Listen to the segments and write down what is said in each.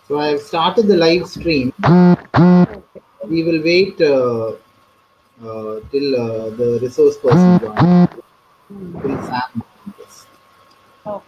So I have started the live stream. Okay. We will wait till the resource person joins. Till Sam joins. Okay.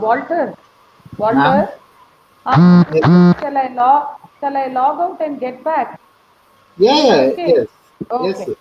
Walter, Ma'am? Walter, Yes. shall I log out and get back? Yeah, Is it yeah, okay? yes. Yes, Okay. yes.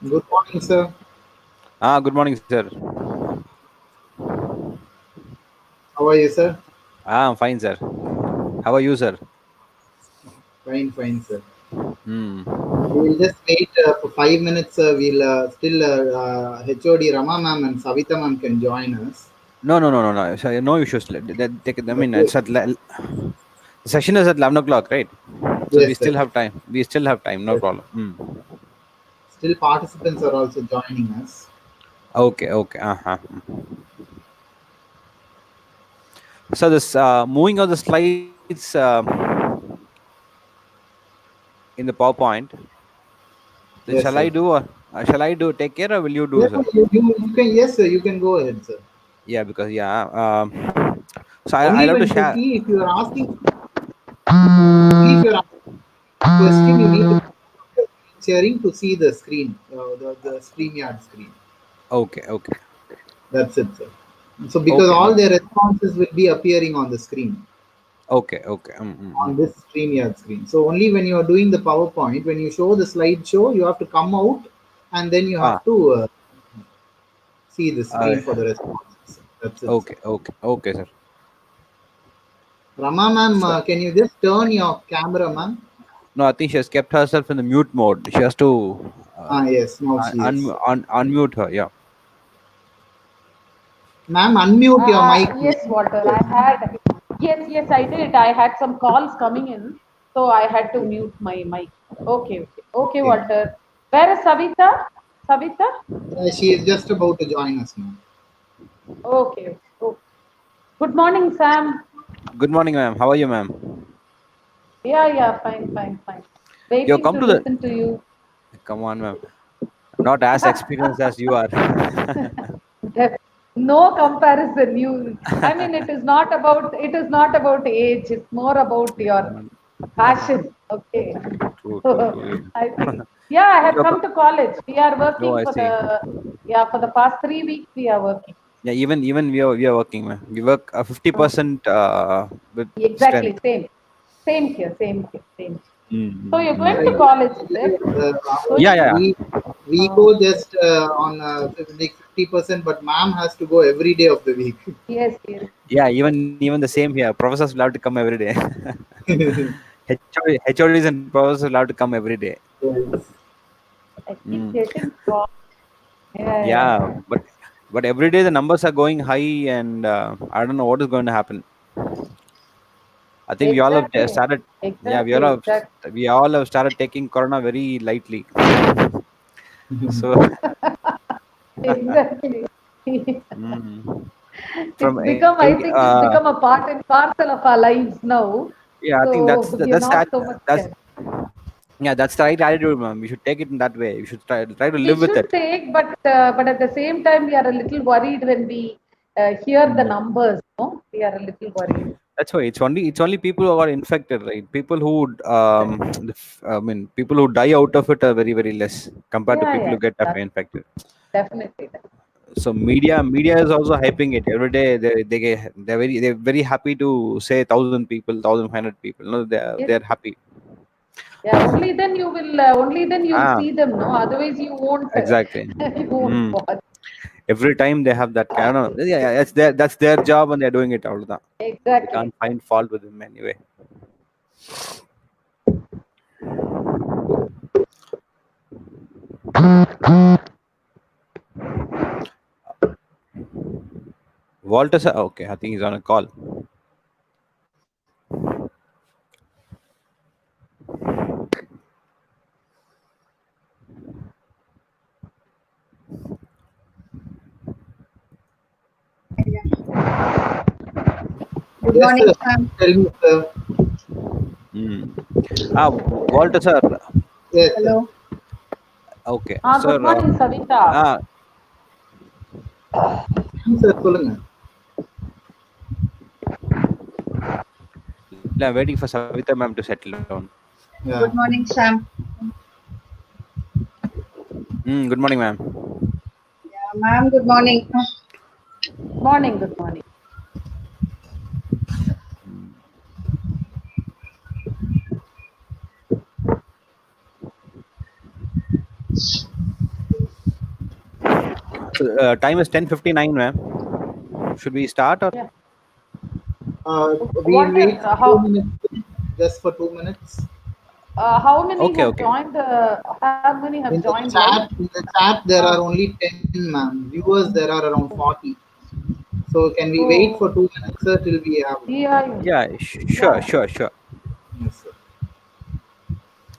Good morning, sir. Good morning, sir. How are you, sir? I'm fine, sir. How are you, sir? Fine, fine, sir. Hmm. We'll just wait for 5 minutes. We'll still HOD Rama ma'am and Savita ma'am can join us. No, no, no, no, no. So, no issues. I mean, Okay. it's at the session is at 11 o'clock, right? So we Yes, sir. still have time. We still have time. No Yes. problem. Hmm. Still, participants are also joining us. Okay, okay. Uh-huh. So this moving of the slides in the PowerPoint. Then Yes, shall I sir. do or shall I do? Take care, or will you do, Yeah, sir? you can, yes, sir. You can go ahead, sir. Yeah, because yeah. So I Only love to when to share. see if you are asking, only if you are asking a question, you need to sharing to see the screen, the StreamYard screen. Okay, okay, That's it, sir. So, because okay. all No. their responses will be appearing on the screen, Okay, okay. on this StreamYard screen. So, only when you are doing the PowerPoint, when you show the slideshow, you have to come out and then you Ah. have to see the Uh, screen for the responses. That's it, sir. okay, okay, okay, sir. Rama ma'am, So can you just turn your camera, ma'am? no, I think she has kept herself in the mute mode. She has to Ah, yes, now she is. unmute her. Yeah. Ma'am, unmute your mic. Yes, Walter. Yes. I had. Yes, yes, I did. I had some calls coming in, so I had to mute my mic. Okay, okay, okay, Okay. Walter. Where is Savita? Savita? She is just about to join us, ma'am. Okay, okay. Okay. Good morning, Sam. Good morning, ma'am. How are you, ma'am? Yeah, yeah, fine, fine, fine. You Waiting come to to the. listen to you. Come on, ma'am. Not as experienced as you are. No comparison. I mean, it is not about age. It's more about your passion. Okay. True, true, So, true. I think, yeah, I have You're come to college. We are oh, working I for see. for the past 3 weeks, we are working. Yeah, even we are working, ma'am. We work 50% with Exactly, strength. same. Same here, same here, same here. So you're going I to Mm. college, is believe it? So Yeah, you, yeah, yeah. we go just on like 50%, but ma'am has to go every day of the week. yes, yes. Yeah, even the same here. Professors will have to come every day. HODs and professors will have to come every day. Yes. I keep Mm. getting call. Yeah, yeah, Yeah, yeah. but every day the numbers are going high, and I don't know what is going to happen. I think we all have Exactly, started. Yeah, exactly, exactly. we all have started taking Corona very lightly. So Exactly. mm, from It's become, I think it's become a part and parcel of our lives now. yeah, I think So we are that's not that so much that's scared. yeah, that's the right attitude, man. We should take it in that way. We should try to We live with should it. take, but at the same time, we are a little worried when we hear the Mm. numbers. No, we are a little worried. That's why it's only people who are infected, right? People who I mean, people who die out of it are very very less compared to Yeah, people yeah, who get that infected. definitely. So media is also hyping it every day. They're very happy to say 1,000 people, 1,500 people. No, Yes, they're happy. yeah. Only then you'll Ah, see them. No, otherwise you won't. exactly. You won't Mm. watch. Every time they have that kind of yeah, that's their job and they're doing it all the time. We Exactly. can't find fault with them anyway. Walter, sir, okay, I think he's on a call. Good Yes, morning, sir. Sam. Tell me, sir. Mm. Walter, sir. Yes, sir. Hello. Okay, Good sir. morning, Savita. Ah, Sir, சொல்லுங்க. I'm waiting for Savita ma'am to settle down. Yeah. Good morning, Sam. Good morning, ma'am. Yeah, ma'am, good morning. Morning, good morning. So time is 10:59, ma'am. Should we start or? Yeah. We'll What wait is for 2 minutes, just for 2 minutes. how many Okay, have okay. joined the how many have joined live? In the chat, there Uh, are only 10, ma'am. Viewers, there are around 40. So can we wait oh, for 2 minutes, sir, till we have? yeah, Yeah, sure, yeah. sure, sure. Yes, sir.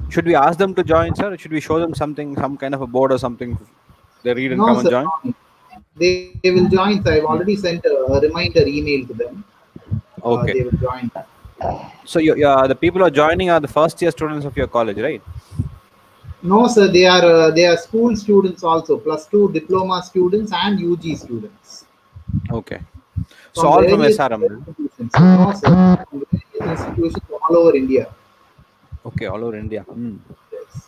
Should we ask them to join, sir? Or should we show them something, some kind of a board or something? They read and No, come and sir. join. No. They will join. So I've already sent a reminder email to them. They Okay. will join. So the people who are joining are the first year students of your college, right? No, sir. They are school students also, plus two diploma students and UG students Okay. So from all from various SRM. institutions. No, sir. From various institutions all over India. Okay, all over India. Hmm. Yes.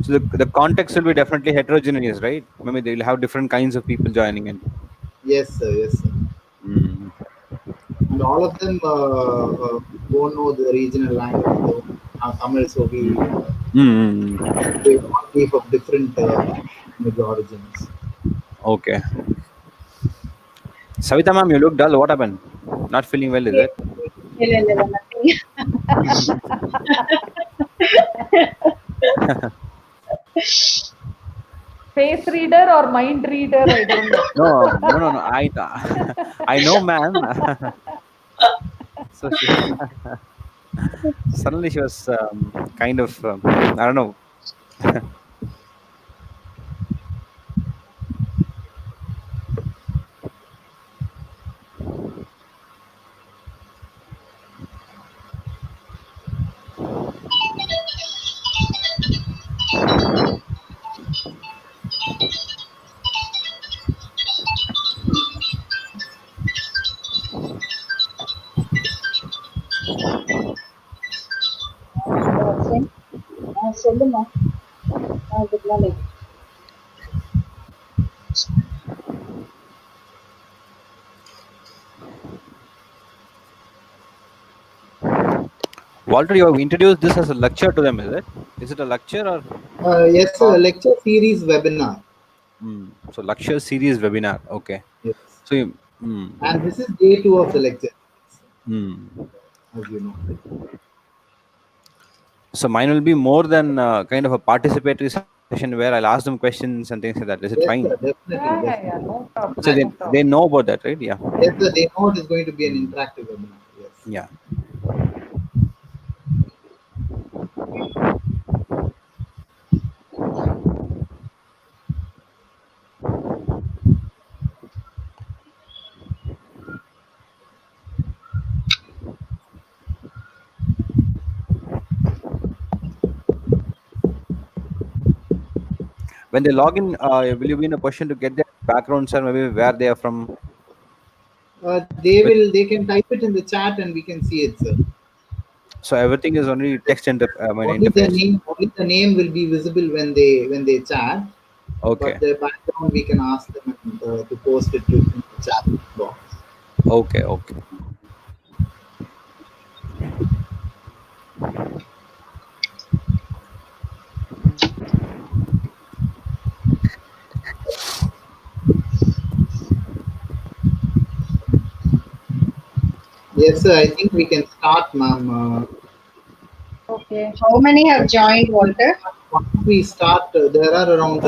So the context will be definitely heterogeneous, right? Maybe they'll have different kinds of people joining in. Yes, sir. Yes, sir. Mm. And all of them won't know the regional language. They won't have Tamil, so Mm. they all be of different language origins. Okay. Savita ma'am, you look dull. What happened? Not feeling well, is Yeah. it? Nothing. Face reader or mind reader? I don't know. No. I know, ma'am. So suddenly she was kind of, I don't know. Send. சொல்லுமா. Good morning. Walter, you have introduced this as a lecture to them, is it? Is it a lecture or Yes, sir. talk? Lecture series webinar. So lecture series webinar. Okay. Yes. So mm, And this is day two of the lecture, mm. as you know. So mine will be more than kind of a participatory session where I'll ask them questions and things like that. Is it Yes, fine? sir. Definitely, Yeah. definitely. No problem. So And they, No they problem. know about that, right? Yeah. yes, sir. They know it is going to be an Mm. interactive webinar. Yes. Yeah. When they log in, will you be in a position to get their backgrounds or maybe where they are from? They With, will. They can type it in the chat and we can see it, sir. so everything is only text interface. Only the name will be visible when they chat. But Okay. the background we can ask them to post it to in the chat box. Okay. Okay. Yes, sir. I think we can start, ma'am. Okay. How many have joined, Walter? Once we start, there are around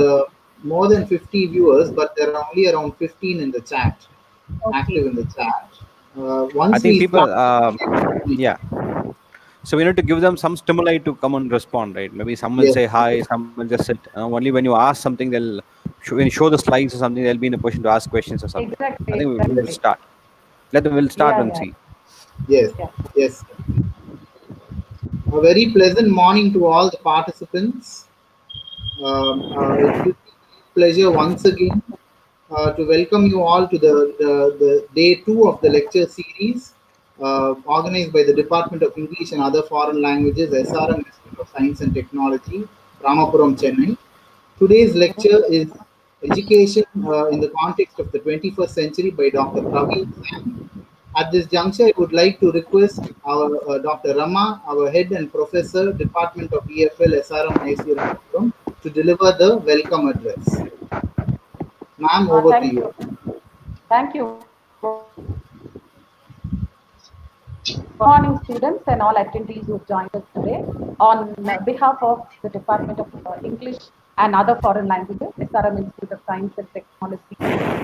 more than 50 viewers, but there are only around 15 in the chat, Okay. active in the chat. I Once think we people, start, yeah. So we need to give them some stimuli to come and respond, right? Maybe some will yes, say hi, some will just sit. Only when you ask something, when you show the slides or something, they'll be in a position to ask questions or something. Exactly. I think we will Exactly. start. Let them. We'll start and Yeah. see. yes, Yeah. yes. A very pleasant morning to all the participants. It gives me pleasure once again to welcome you all to the day two of the lecture series organized by the Department of English and Other Foreign Languages, SRM Institute of Science and Technology, Ramapuram, Chennai. Today's lecture is Education in the Context of the 21st Century by Dr. Praveen. At this juncture, I would like to request our Dr. Rama, our head and professor, Department of EFL SRMIST, to deliver the welcome address. Ma'am, over to Thank you. you. Thank you. Good morning, students and all attendees who have joined us today. On behalf of the Department of English and Other Foreign Languages, SRM Institute of Science and Technology,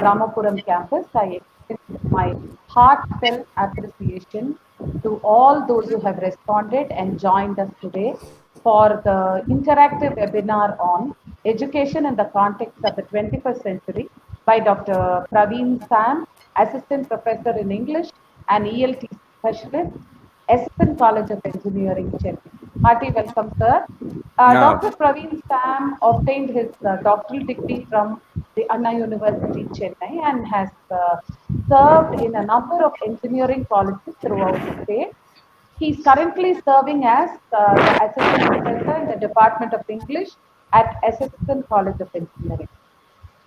Ramapuram campus, I extend my heartfelt appreciation to all those who have responded and joined us today for the interactive webinar on education in the context of the 21st century by Dr. Praveen Sam, Assistant Professor in English and ELT Specialist, SN College of Engineering, Chennai. Hearty welcome, sir. Yeah. Dr. Praveen Sam obtained his doctoral degree from the Anna University, Chennai, and has served in a number of engineering colleges throughout the state. He is currently serving as the assistant professor in the Department of English at Assistant College of Engineering.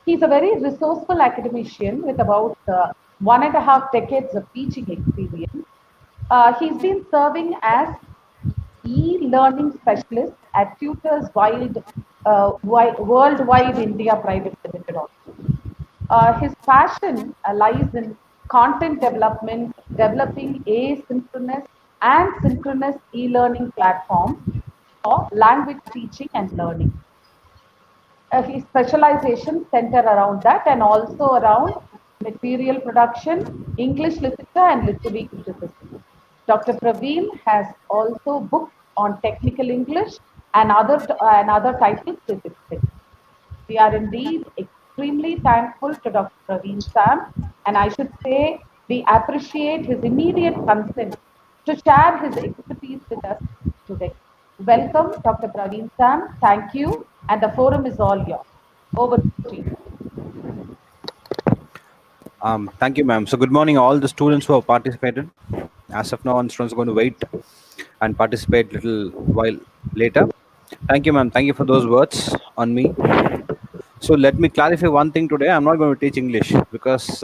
He's a very resourceful academician with about 1.5 decades of teaching experience. He's been serving as e-learning specialist at Tutors Worldwide India Private Limited also. His passion lies in content development, developing asynchronous and synchronous e-learning platforms for language teaching and learning. His specialization center around that and also around material production, English literature and literary criticism. Dr. Praveen has also books on technical English and other titles to his credit. We are indeed extremely thankful to Dr. Praveen Sam, and I should say we appreciate his immediate consent to share his expertise with us today. Welcome, Dr. Praveen Sam. Thank you, and the forum is all yours. Over to you. Thank you, ma'am. So good morning, all the students who have participated. As of now, students are going to wait and participate little while later. Thank you, ma'am. Thank you for those words on me. So let me clarify one thing today. I'm not going to teach English because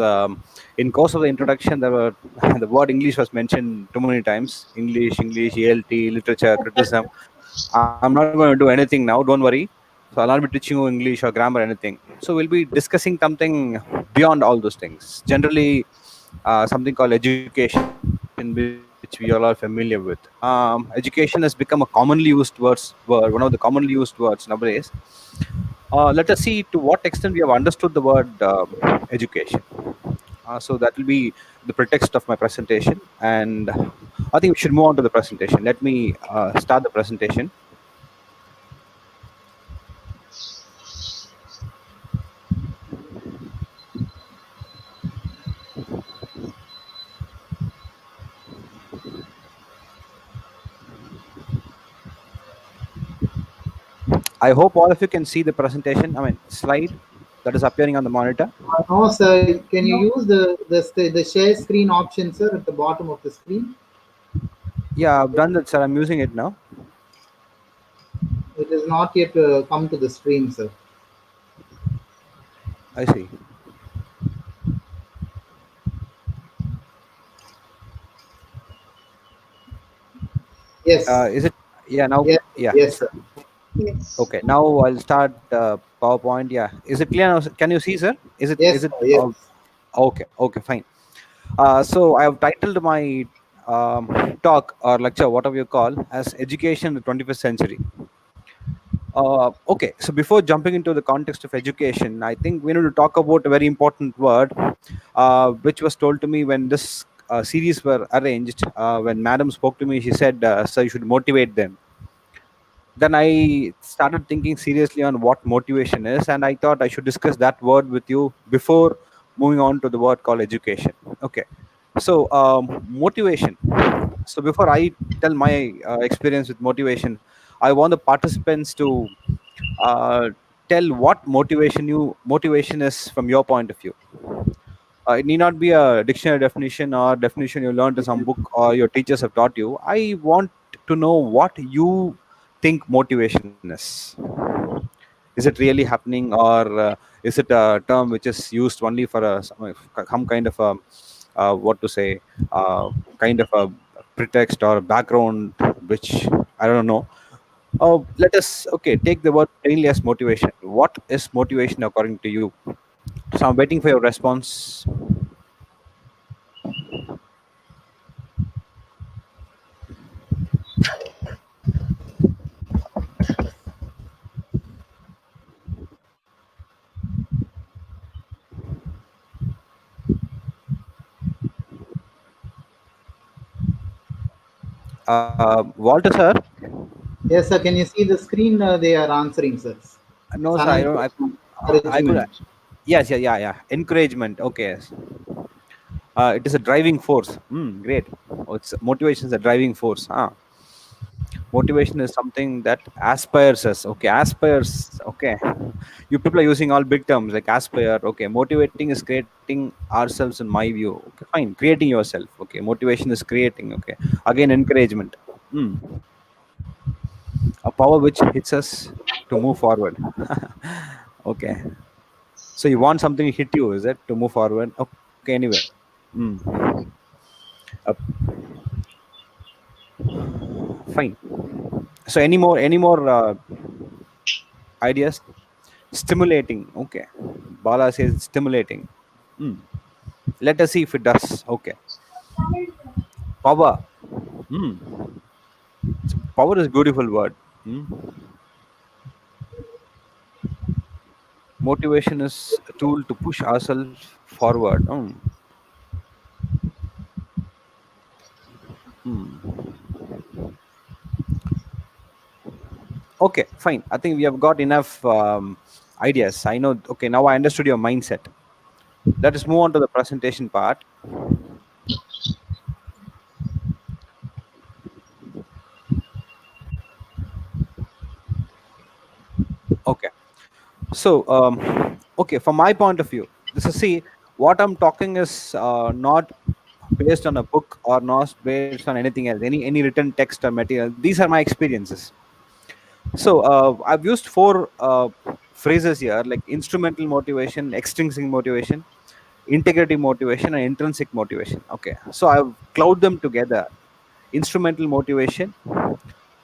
in course of the introduction, there were the word English was mentioned too many times. English, ELT, literature, criticism. I'm not going to do anything now. Don't worry. So I'll not be teaching you English or grammar, anything. So we'll be discussing something beyond all those things. Generally, something called education, which we all are familiar with. Education has become a commonly used one of the commonly used words nowadays. Let us see to what extent we have understood the word education. So that will be the pretext of my presentation, and I think we should move on to the presentation. Let me start the presentation. I hope all of you can see the presentation. I mean, slide that is appearing on the monitor. No, sir. Can you No. use the share screen option, sir, at the bottom of the screen? Yeah, I've done that, sir. I'm using it now. It has not yet come to the screen, sir. I see. Yes. Is it? Yeah, now. Yes. Yeah. Yes, sir. Yes. Okay. Now I'll start PowerPoint. Yeah. Is it clear now? Can you see, sir? Is it? Yes, Is it? sir. Yes. Okay. Okay. Fine. So I have titled my talk or lecture, whatever you call, as "Education in the 21st Century." Okay. So before jumping into the context of education, I think we need to talk about a very important word, which was told to me when this series were arranged. When Madam spoke to me, she said, "Sir, you should motivate them." Then I started thinking seriously on what motivation is, and I thought I should discuss that word with you before moving on to the word called education. Okay, so motivation. So before I tell my experience with motivation, I want the participants to uh, tell what motivation is from your point of view. It need not be a dictionary definition or definition you learned in some book or your teachers have taught you. I want to know what you think motivation is. Is it really happening, or is it a term which is used only for some kind of a what to say, kind of a pretext or a background, which I don't know. Let us, okay, take the word plainly as motivation. What is motivation according to you? So I'm waiting for your response. Walter, sir. Yes, sir. Can you see the screen? They are answering, sir. No, sir. I Sanam, don't. I could. encouragement. Yes, yeah, yeah, yeah. Encouragement. Okay. Yes. It is a driving force. Great. Oh, it's motivation is a driving force. Motivation is something that aspires us. Okay, aspires. Okay, you people are using all big terms like aspire. Okay, motivating is creating ourselves, in my view. Okay, fine. Creating yourself. Okay, motivation is creating. Okay, again, encouragement. Hmm. A power which hits us to move forward. Okay, so you want something to hit you, is it, to move forward? Okay, anyway. Hmm. Uh, Fine. So any more ideas? Stimulating. Okay. Bala says stimulating. Hmm. Let us see if it does. Okay. Power. Hmm. So power is a beautiful word. Hmm. Motivation is a tool to push ourselves forward. Hmm. Okay, fine. I think we have got enough ideas. I know. Okay, now I understood your mindset. Let us move on to the presentation part. Okay. So, okay, from my point of view, this is, see, what I'm talking is not based on a book or not based on anything else, any written text or material. These are my experiences. So, I've used four phrases here, like instrumental motivation, extrinsic motivation, integrative motivation, and intrinsic motivation. Okay, so I've clouded them together. Instrumental motivation,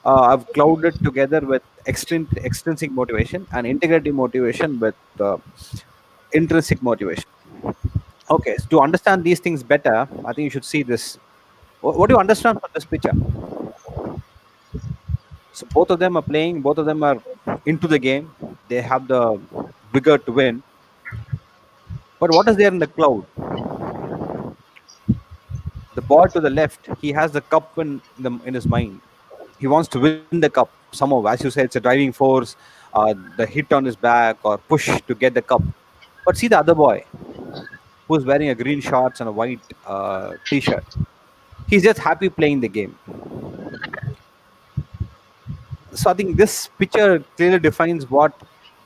I've clouded together with extrinsic motivation and integrative motivation with intrinsic motivation. Okay, so to understand these things better, I think you should see this. What do you understand from this picture? So both of them are playing, both of them are into the game. They have the vigor to win. But what is there in the cloud? The boy to the left, he has the cup in his mind. He wants to win the cup somehow. As you said, it's a driving force, the hit on his back or push to get the cup. But see the other boy who's wearing a green shorts and a white t-shirt. He's just happy playing the game. So I think this picture clearly defines what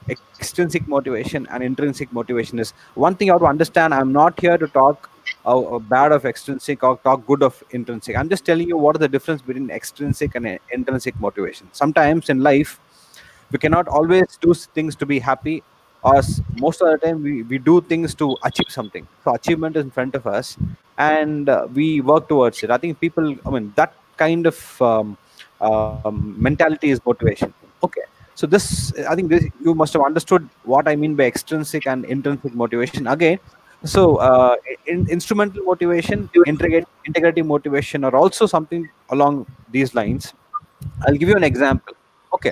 extrinsic motivation and intrinsic motivation is. One thing you have to understand: I'm not here to talk bad of extrinsic or talk good of intrinsic. I'm just telling you what is the difference between extrinsic and intrinsic motivation. Sometimes in life, we cannot always do things to be happy, or most of the time we do things to achieve something. So achievement is in front of us, and we work towards it. I think people, I mean, that kind of mentality is motivation. Okay, so this, I think this, you must have understood what I mean by extrinsic and intrinsic motivation again. So instrumental motivation, integrative motivation are also something along these lines. I'll give you an example. Okay,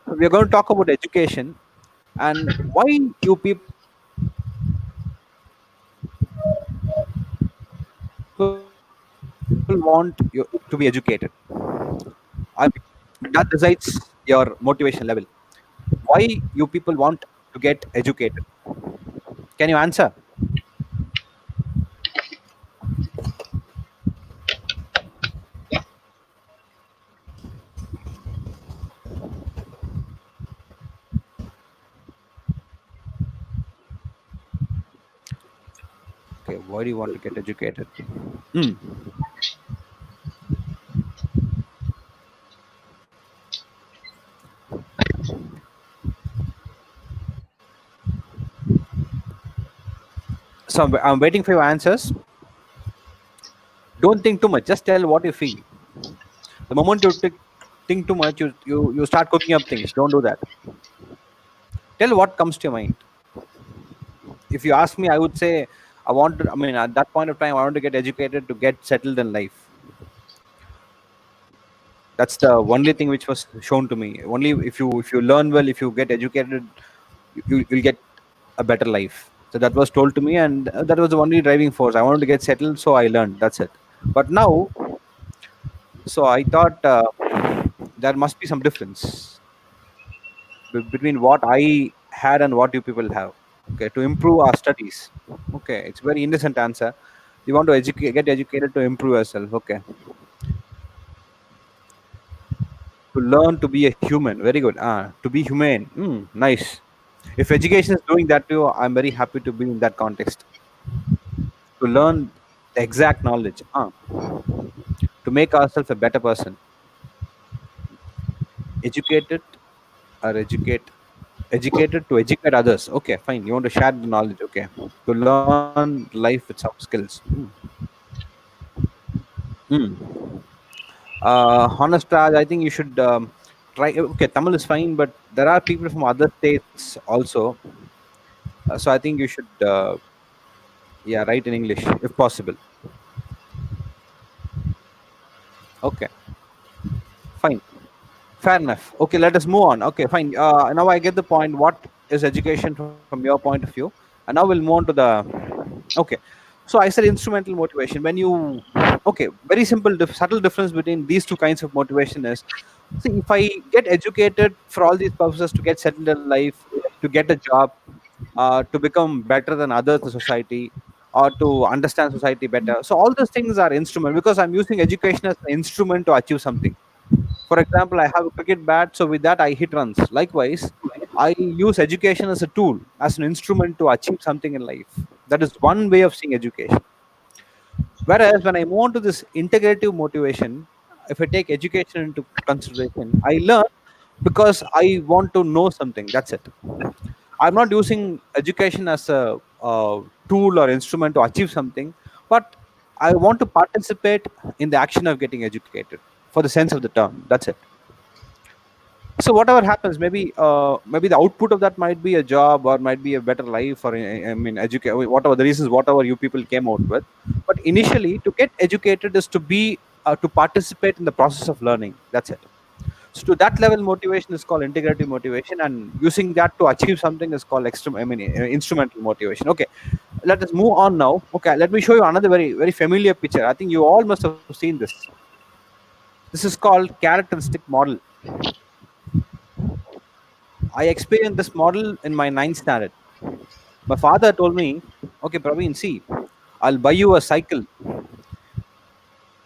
we are going to talk about education and why you people want you to be educated. I mean, that decides your motivation level. Why you people want to get educated? Can you answer? Okay, why do you want to get educated? Hmm. So I'm waiting for your answers. Don't think too much. Just tell what you feel. The moment you think too much, you start cooking up things. Don't do that. Tell what comes to your mind. If you ask me, I would say I wanted. I mean, at that point of time, I wanted to get educated to get settled in life. That's the only thing which was shown to me. Only if you learn well, if you get educated, you'll get a better life. So that was told to me, and that was the only driving force. I wanted to get settled, so I learned. That's it. But now, so I thought there must be some difference between what I had and what you people have. Okay, to improve our studies. Okay, it's very innocent answer. You want to get educated to improve yourself. Okay, to learn to be a human. Very good. To be humane. Nice. If education is doing that to you, I'm very happy to be in that context. To learn the exact knowledge. To make ourselves a better person. Educated or educated to educate others. Okay, fine. You want to share the knowledge. Okay, to learn life with some skills. Hmm. Honest Raj, I think you should try. Okay, Tamil is fine, but there are people from other states also. So I think you should, yeah, write in English if possible. Okay, fine. Fair enough. Okay, let us move on. Okay, fine. Now I get the point. What is education from your point of view? And now we'll move on to the. Okay, so I said instrumental motivation. When you, okay, very simple, subtle difference between these two kinds of motivation is, see, if I get educated for all these purposes to get settled in life, to get a job, to become better than others in the society, or to understand society better. So all those things are instrument because I'm using education as an instrument to achieve something. For example, I have a cricket bat, so with that I hit runs. Likewise, I use education as a tool, as an instrument to achieve something in life. That is one way of seeing education. Whereas when I move on to this integrative motivation, if I take education into consideration, I learn because I want to know something. That's it. I'm not using education as a tool or instrument to achieve something, but I want to participate in the action of getting educated for the sense of the term. That's it. So whatever happens, maybe the output of that might be a job or might be a better life, or I mean educate, whatever the reasons, whatever you people came out with. But initially, to get educated is to be to participate in the process of learning. That's it. So to that level, motivation is called integrative motivation, and using that to achieve something is called instrumental motivation. Okay, let us move on now. Okay, let me show you another very familiar picture. I think you all must have seen this. This is called characteristic model. I experienced this model in my ninth standard. My father told me, "Okay, Praveen, see, I'll buy you a cycle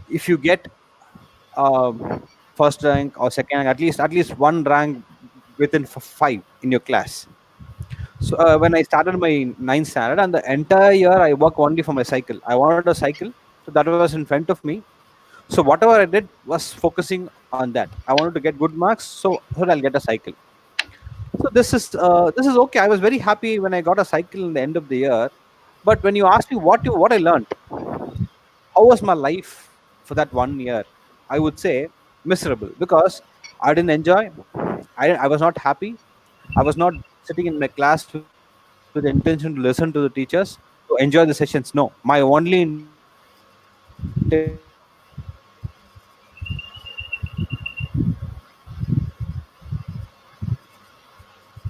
if you get first rank or second rank, at least one rank within five in your class." So when I started my ninth standard, and the entire year I worked only for my cycle. I wanted a cycle, so that was in front of me. So whatever I did was focusing on that. I wanted to get good marks, so I'll get a cycle. So this is okay. I was very happy when I got a cycle in the end of the year. But when you ask me what I learned, how was my life for that 1 year, I would say miserable because I didn't enjoy. I was not happy. I was not sitting in my class with the intention to listen to the teachers, to enjoy the sessions. No, my only intention was to get good marks. So I was very happy when I got a cycle.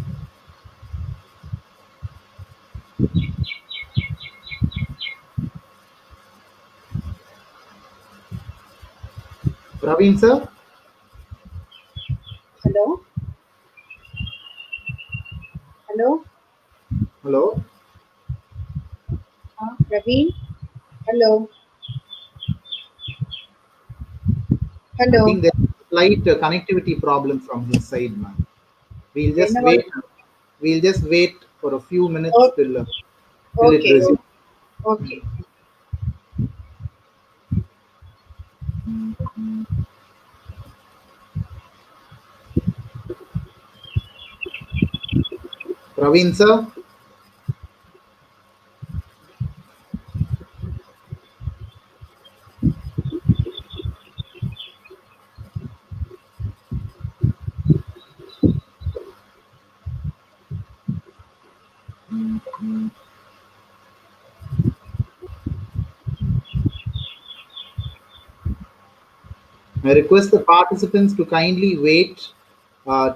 Praveen sir, Hello? Hello? hello. Praveen? Hello? I Hello? think there's a slight connectivity problem from his side, man. We'll just Ennaval? wait. We'll just wait for a few minutes Oh, till it okay. resumes. Okay. Praveen sir, I request the participants to kindly wait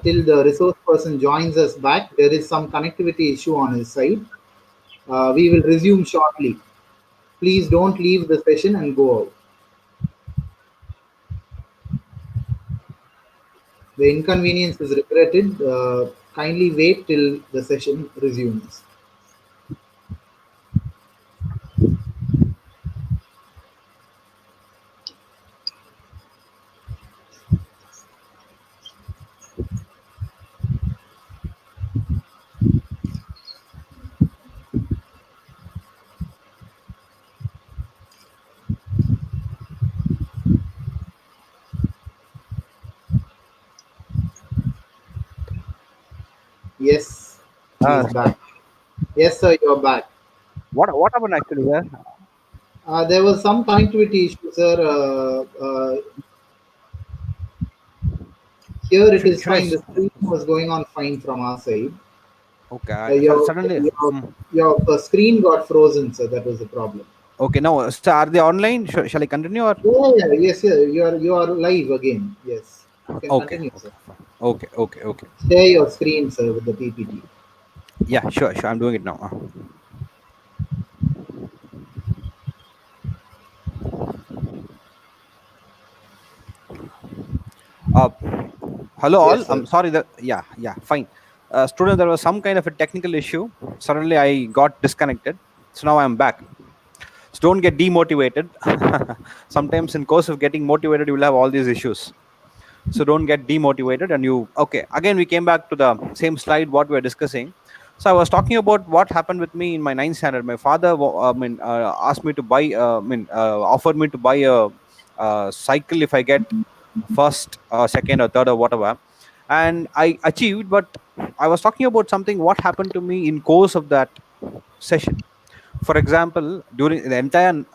till the resource person joins us back. There is some connectivity issue on his side. We will resume shortly. Please don't leave the session and go out. The inconvenience is regretted. Kindly wait till the session resumes. Yes, he is Uh, back. Yes, sir, you're back. what happened actually here? There was some connectivity issue, sir. Here it is Should I? fine. The screen was going on fine from our side. Okay, Uh, your suddenly. your, your screen got frozen, sir. That was the problem. Okay, now, so are they online? Shall I continue or? Yeah, yeah, yes, sir. You are live again. Yes, you can Okay, continue, sir. okay, fine. Okay. Share your screen, sir, with the PPT. Yeah, sure. I'm doing it now. Uh, Hello all. Yes, I'm sir. sorry that. Yeah, fine. Student, there was some kind of a technical issue. Suddenly, I got disconnected. So now I'm back. So don't get demotivated. Sometimes in course of getting motivated, you will have all these issues. So don't get demotivated. And you, okay, again we came back to the same slide what we were discussing. So I was talking about what happened with me in my ninth standard. My father asked me to buy offered me to buy a cycle if I get first or second or third or whatever, and I achieved. But I was talking about something what happened to me in course of that session. For example, during the entire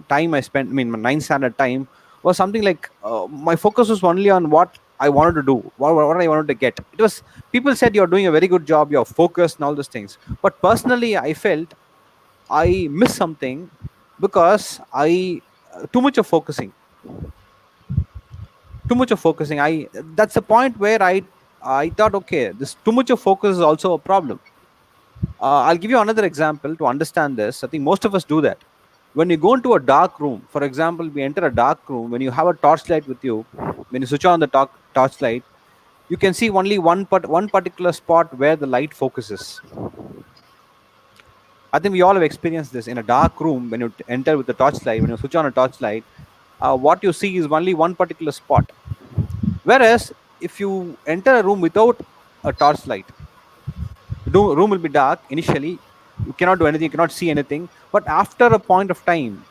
time I spent, my ninth standard time was something like my focus was only on what I wanted to do, what I wanted to get. It was, people said you're doing a very good job, you're focused and all those things, but personally I felt I missed something because I too much of focusing, I that's the point where I thought, okay, this too much of focus is also a problem. I'll give you another example to understand this. I think most of us do that. When you go into a dark room, for example, we enter a dark room, when you have a torchlight with you, when you switch on the torchlight, you can see only one particular spot where the light focuses. I think we all have experienced this in a dark room. When you enter with the torchlight, when you switch on a torchlight, what you see is only one particular spot. Whereas if you enter a room without a torchlight, the room will be dark initially, you cannot do anything, you cannot see anything, but after a point of time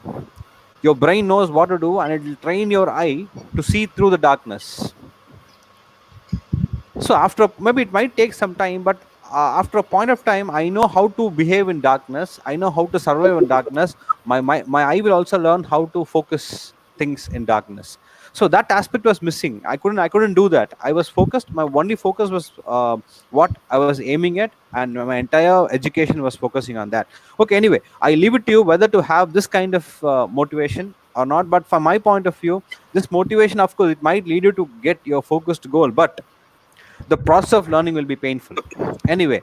your brain knows what to do and it will train your eye to see through the darkness. So after, maybe it might take some time, but after a point of time I know how to behave in darkness, I know how to survive in darkness. My eye will also learn how to focus things in darkness. So that aspect was missing. I couldn't do that. I was focused, my only focus was what I was aiming at, and my entire education was focusing on that. Okay, anyway, I leave it to you whether to have this kind of motivation or not, but from my point of view, this motivation, of course, it might lead you to get your focused goal, but the process of learning will be painful. Anyway,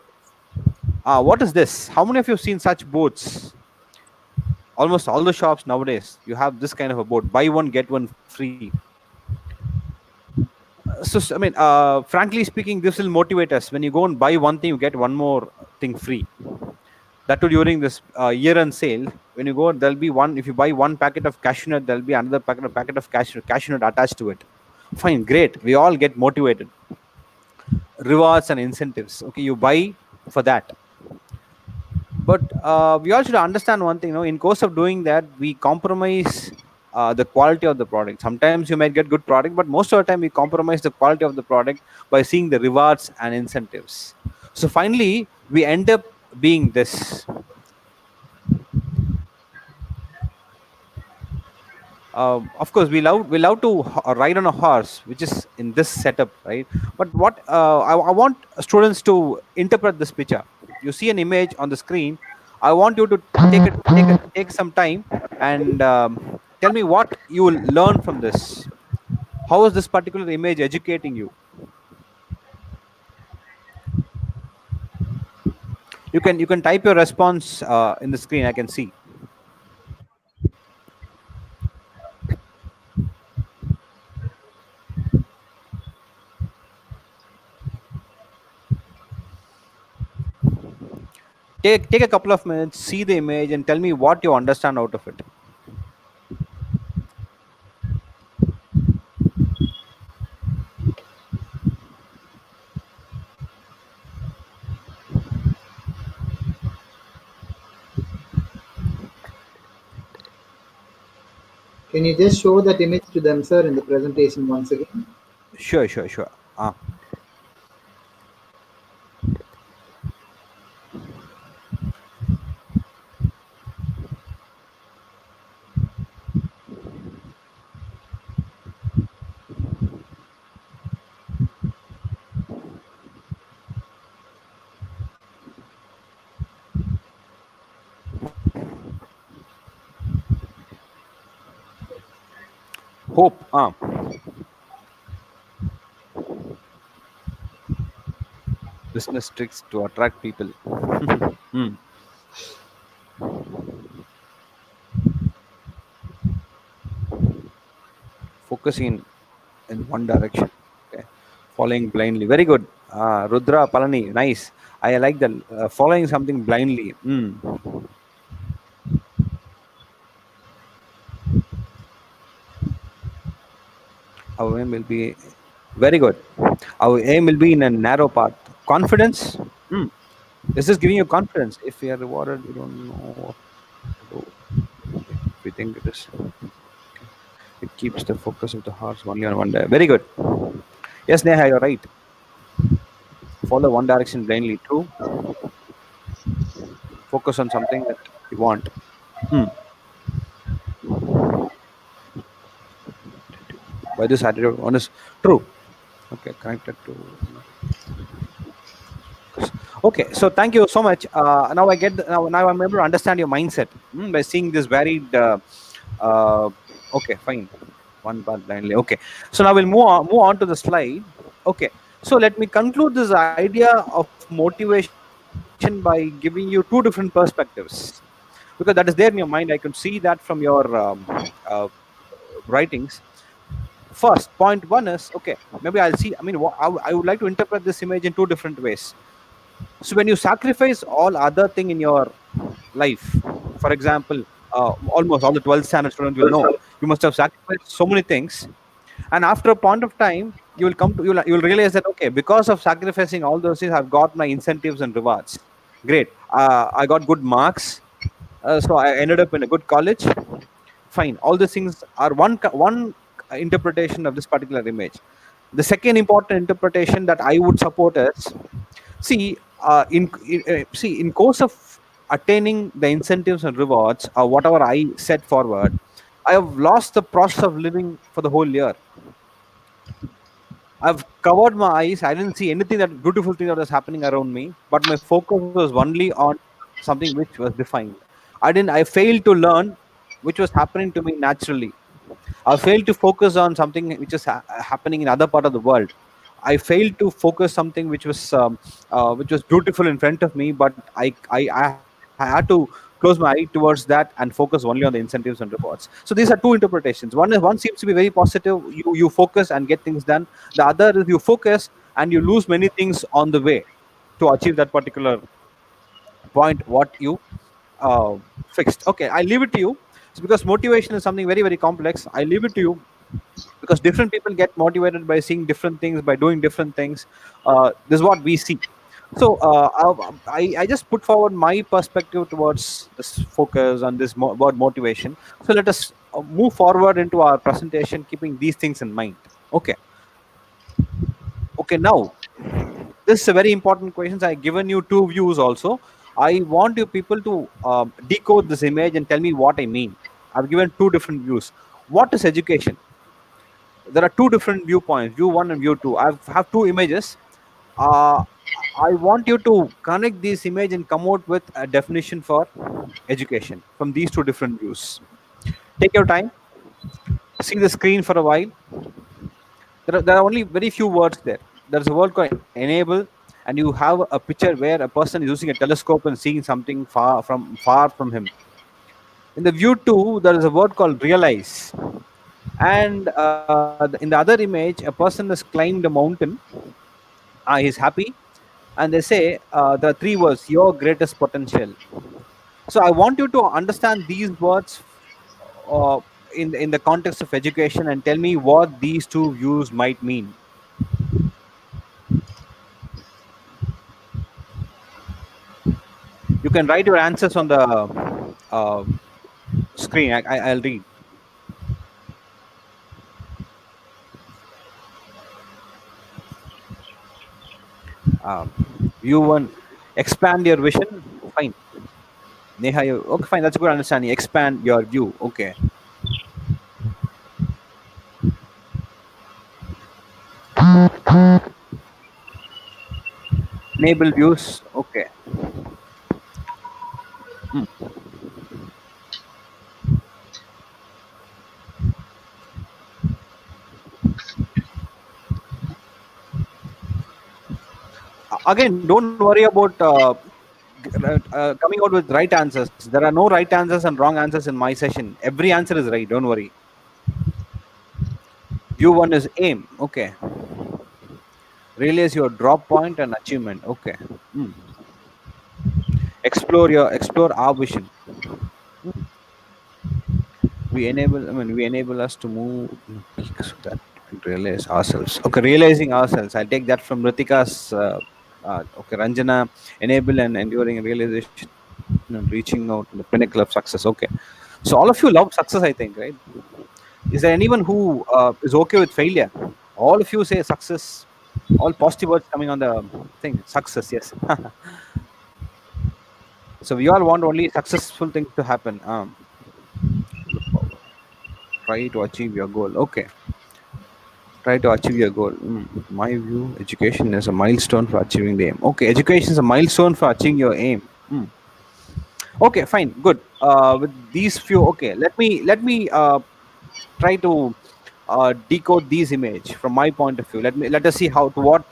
what is this? How many of you have seen such boards? Almost all the shops nowadays, you have this kind of a board: buy one get one free. Frankly speaking, this will motivate us. When you go and buy one thing, you get one more thing free. That too during this year-end sale. When you go, there'll be one. If you buy one packet of cashew nut, there'll be another packet of cashew nut attached to it. Fine, great. We all get motivated. Rewards and incentives. Okay, you buy for that. But we all should understand one thing. In course of doing that, we compromise the quality of the product. Sometimes you might get good product, but most of the time we compromise the quality of the product by seeing the rewards and incentives. So finally, we end up being this. Of course, we love to ride on a horse, which is in this setup, right? But what I want students to interpret this picture. You see an image on the screen. I want you to take some time and tell me what you will learn from this. How is this particular image educating you? You can type your response in the screen. I can see. Take a couple of minutes, see the image, and tell me what you understand out of it. Can you just show that image to them, sir, in the presentation once again? Sure, sure, sure. Hope. Business tricks to attract people. Hmm. Focusing in one direction. Okay. Following blindly. Very good. Rudra Palani. Nice. I like that. Following something blindly. Our aim will be very good. Our aim will be in a narrow path. Confidence. Hmm. Is this giving you confidence? If we are rewarded, we don't know what to do. If we think it is. Okay. It keeps the focus of the heart only on one day. Very good. Yes, Neha, you're right. Follow one direction blindly. True. Focus on something that you want. Hmm. By this attitude, one is true. Okay, connected to. Okay, so thank you so much. Now I get now I'm able to understand your mindset by seeing this varied. Uh, okay, fine. One part blindly. Okay, so now we'll move on to the slide. Okay, so let me conclude this idea of motivation by giving you two different perspectives, because that is there in your mind. I can see that from your writings. First, point one is okay. Maybe I'll see. I mean, I would like to interpret this image in two different ways. So when you sacrifice all other thing in your life, for example, almost all the 12th standard students will know you must have sacrificed so many things, and after a point of time, you will realize that okay, because of sacrificing all those things, I've got my incentives and rewards. Great, I got good marks, so I ended up in a good college. Fine, all these things are one interpretation of this particular image. The second important interpretation that I would support is, see, in course of attaining the incentives and rewards, whatever I set forward, I have lost the process of living for the whole year. I've covered my eyes. I didn't see anything that beautiful thing that was happening around me, but my focus was only on something which was defined. I failed to learn which was happening to me naturally. I failed to focus on something which is happening in other part of the world. I failed to focus something which was beautiful in front of me, but I had to close my eye towards that and focus only on the incentives and rewards. So these are two interpretations. One seems to be very positive. You focus and get things done. The other is you focus and you lose many things on the way to achieve that particular point. What you uh, fixed. Okay, I leave it to you. So because motivation is something very very complex, I leave it to you, because different people get motivated by seeing different things, by doing different things. This is what we see. So I just put forward my perspective towards this focus on this word motivation. So let us move forward into our presentation keeping these things in mind. Okay. Okay, now this is a very important question. I given you two views also. I want you people to decode this image and tell me what I mean. I've given two different views. What is education? There are two different viewpoints, view one and view two. I have two images. uh, I want you to connect this image and come out with a definition for education from these two different views. Take your time, see the screen for a while. There are only very few words there. There's a word called enable, and you have a picture where a person is using a telescope and seeing something far from him. In the view 2, there is a word called realize. And in the other image, a person has climbed a mountain. He's happy, and they say there are three words: your greatest potential. So I want you to understand these words uh, in the context of education, and tell me what these two views might mean. You can write your answers on the uh, screen. I'll read. Um, view one: expand your vision. Fine. Neha, okay, fine. That's a good understanding. Expand your view. Okay. Enable views. Okay. Hmm. Again, don't worry about coming out with right answers. There are no right answers and wrong answers in my session. Every answer is right. Don't worry. View one is aim. Okay. Realize your drop point and achievement. Okay. Hmm. Explore our vision. Hmm. We enable us to move in peak so that we realize ourselves. Okay, realizing ourselves. I'll take that from Ritika's okay, Ranjana: enable and enduring realization and reaching out to the pinnacle of success. Okay, so all of you love success, I think, right? Is there anyone who is okay with failure? All of you say success. All positive words coming on the thing. Success, yes. So we all want only successful things to happen. Look forward. Try to achieve your goal. Okay. Try to achieve your goal. My view: education is a milestone for achieving the aim. Okay, education is a milestone for achieving your aim. Okay, fine, good. With these few, okay, let me try to decode these image from my point of view. Let us see how to what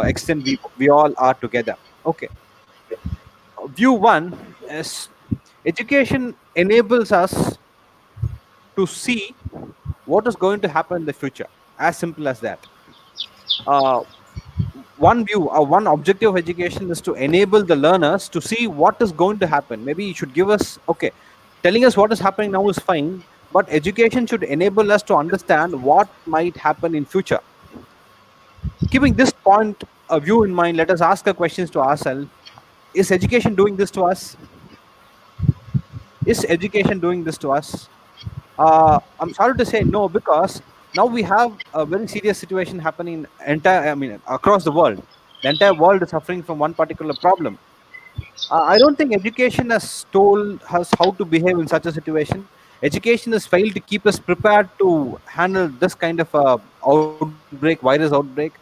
extent we all are together. Okay, view one is education enables us to see what is going to happen in the future. As simple as that. Uh, one objective of education is to enable the learners to see what is going to happen. Maybe you should give us, okay, telling us what is happening now is fine, but education should enable us to understand what might happen in future. Keeping this point of view in mind, let us ask the questions to ourselves: is education doing this to us? Is education doing this to us? I'm sorry to say no, because now we have a very serious situation happening across the world. The entire world is suffering from one particular problem. I don't think education has told us how to behave in such a situation. Education has failed to keep us prepared to handle this kind of outbreak, virus outbreak.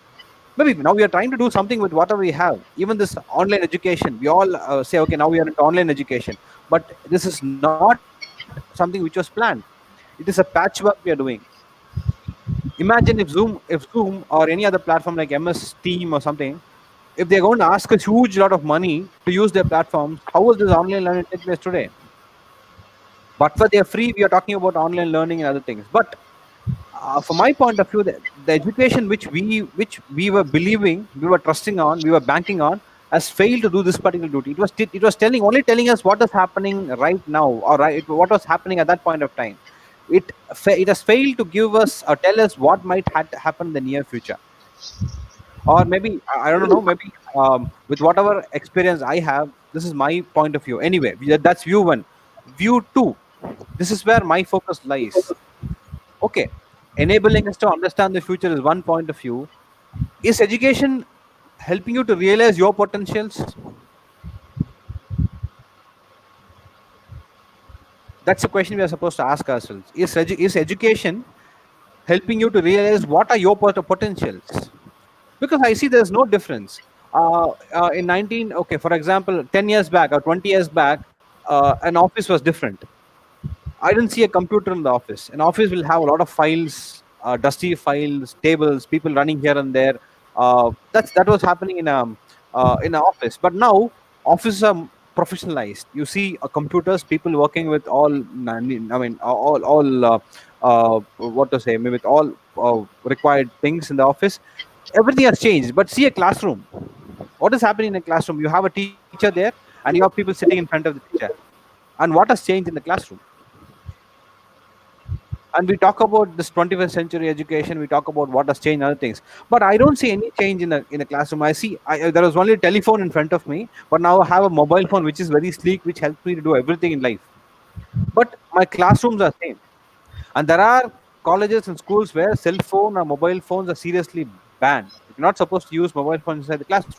Maybe now we are trying to do something with whatever we have. Even this online education, we all say, okay, now we are into online education. But this is not something which was planned. It is a patchwork we are doing. Imagine if Zoom or any other platform like MS Team or something, if they're going to ask us huge lot of money to use their platforms, how will this online learning take place today? But for they're free, we are talking about online learning and other things. But from my point of view, the education which we were believing, we were trusting on, we were banking on, has failed to do this particular duty. It was telling us what is happening right now, or what was happening at that point of time. It has failed to give us or tell us what might happen in the near future. Or maybe I don't know, maybe with whatever experience I have, this is my point of view. Anyway, that's view one. View two, this is where my focus lies. Okay, enabling us to understand the future is one point of view. Is education helping you to realize your potentials? That's a question we are supposed to ask ourselves. Is education helping you to realize what are your potentials? Because I see there's no difference. In 19, okay, for example, 10 years back or 20 years back, an office was different. I didn't see a computer in the office. An office will have a lot of files, dusty files, tables, people running here and there. That was happening in an office. But now offices are professionalized. You see computers, people working with all. I mean, all what to say? I mean, with all required things in the office. Everything has changed. But see a classroom. What is happening in a classroom? You have a teacher there, and you have people sitting in front of the teacher. And what has changed in the classroom? And we talk about this 21st century education, we talk about what has changed, other things, but I don't see any change in a classroom. There was only a telephone in front of me, but now I have a mobile phone which is very sleek, which helps me to do everything in life. But my classrooms are same. And there are colleges and schools where cell phone or mobile phones are seriously banned. You're not supposed to use mobile phones inside the classroom.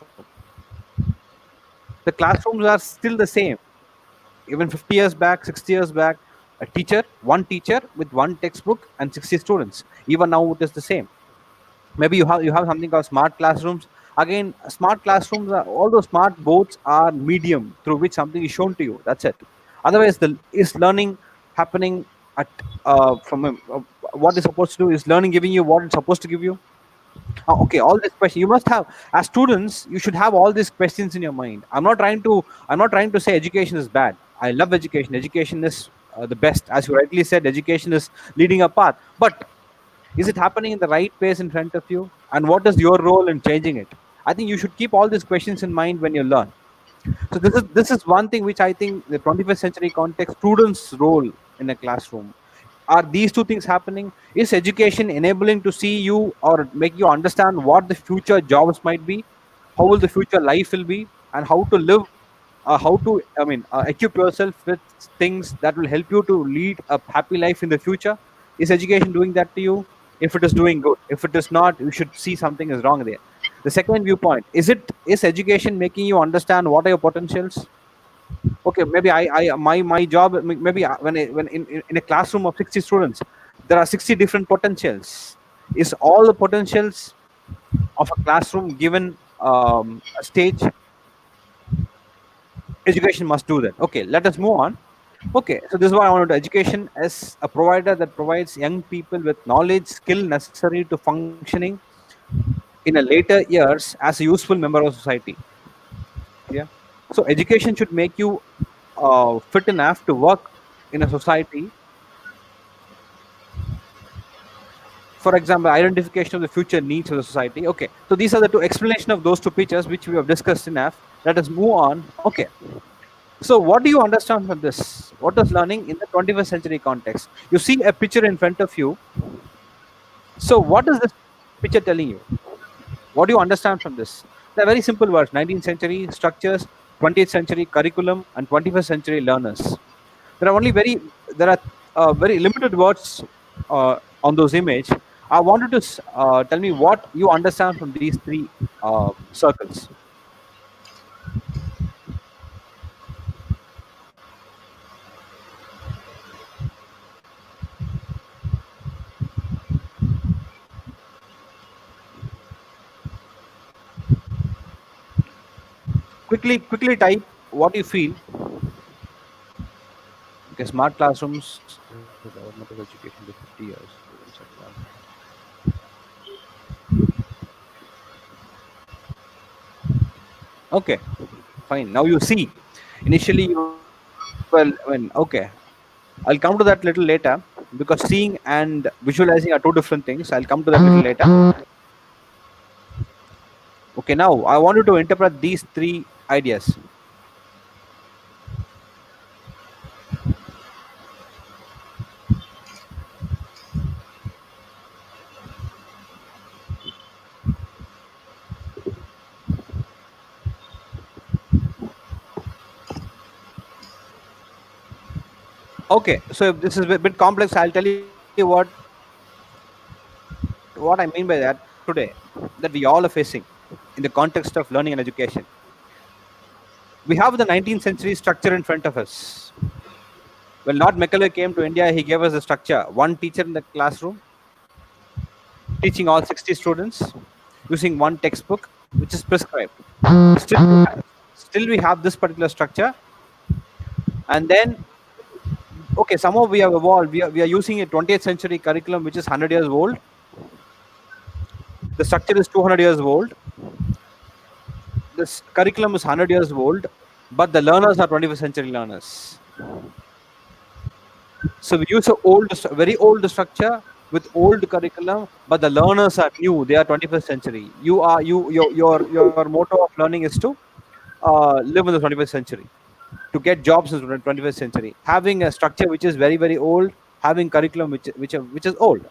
The classrooms are still the same. Even 50 years back, 60 years back, one teacher with one textbook and 60 students. Even now it is the same. Maybe you have something called smart classrooms. Again, smart classrooms are, all those smart boards are medium through which something is shown to you. That's it. Otherwise, the is learning happening at from what is supposed to do, is learning giving you what it's supposed to give you? Okay, all these questions you must have as students. You should have all these questions in your mind. I'm not trying to say education is bad. I love education. Education is the best. As you rightly said, education is leading a path. But is it happening in the right pace in front of you? And what is your role in changing it? I think you should keep all these questions in mind when you learn. So this is one thing which I think the 21st century context, students' role in a classroom. Are these two things happening? Is education enabling to see you or make you understand what the future jobs might be, how will the future life will be, and how to live, how to equip yourself with things that will help you to lead a happy life in the future? Is education doing that to you? If it is doing good, if it is not, you should see something is wrong there. The second viewpoint, is education making you understand what are your potentials? Okay, maybe my job, maybe when in a classroom of 60 students, there are 60 different potentials. Is all the potentials of a classroom given a stage? Education must do that. Okay, let us move on. Okay, so this is what I want to do. Education as a provider that provides young people with knowledge, skill necessary to functioning in a later years as a useful member of society. Yeah. So education should make you fit enough to work in a society. For example, identification of the future needs of the society. Okay, so these are the two explanation of those two pictures which we have discussed enough. Let us move on. Okay, so what do you understand from this? What is learning in the 21st century context? You see a picture in front of you. So what is this picture telling you? What do you understand from this? They're very simple words: 19th century structures, 20th century curriculum, and 21st century learners. There are very limited words on those image. I wanted to tell me what you understand from these three circles. Quickly type what you feel. Okay, smart classrooms, the development of education to 50 years. Students are okay, fine. Now you see. Initially, you were, okay. I'll come to that little later because seeing and visualizing are two different things. I'll come to that little later. Okay, now I want you to interpret these three ideas. Okay, so if this is a bit complex, I'll tell you what I mean by that today, that we all are facing in the context of learning and education. We have the 19th century structure in front of us. When Lord Macaulay came to India, he gave us a structure: one teacher in the classroom, teaching all 60 students, using one textbook, which is prescribed. Still we have this particular structure, and then okay, somehow we have evolved. We are using a 20th century curriculum which is 100 years old, The structure is 200 years old. This curriculum is 100 years old, but the learners are 21st century learners. So we use a very old structure with old curriculum, but the learners are new. They are 21st century. Your motto of learning is to live in the 21st century, to get jobs in the 21st century. Having a structure which is very very old, having curriculum which is old.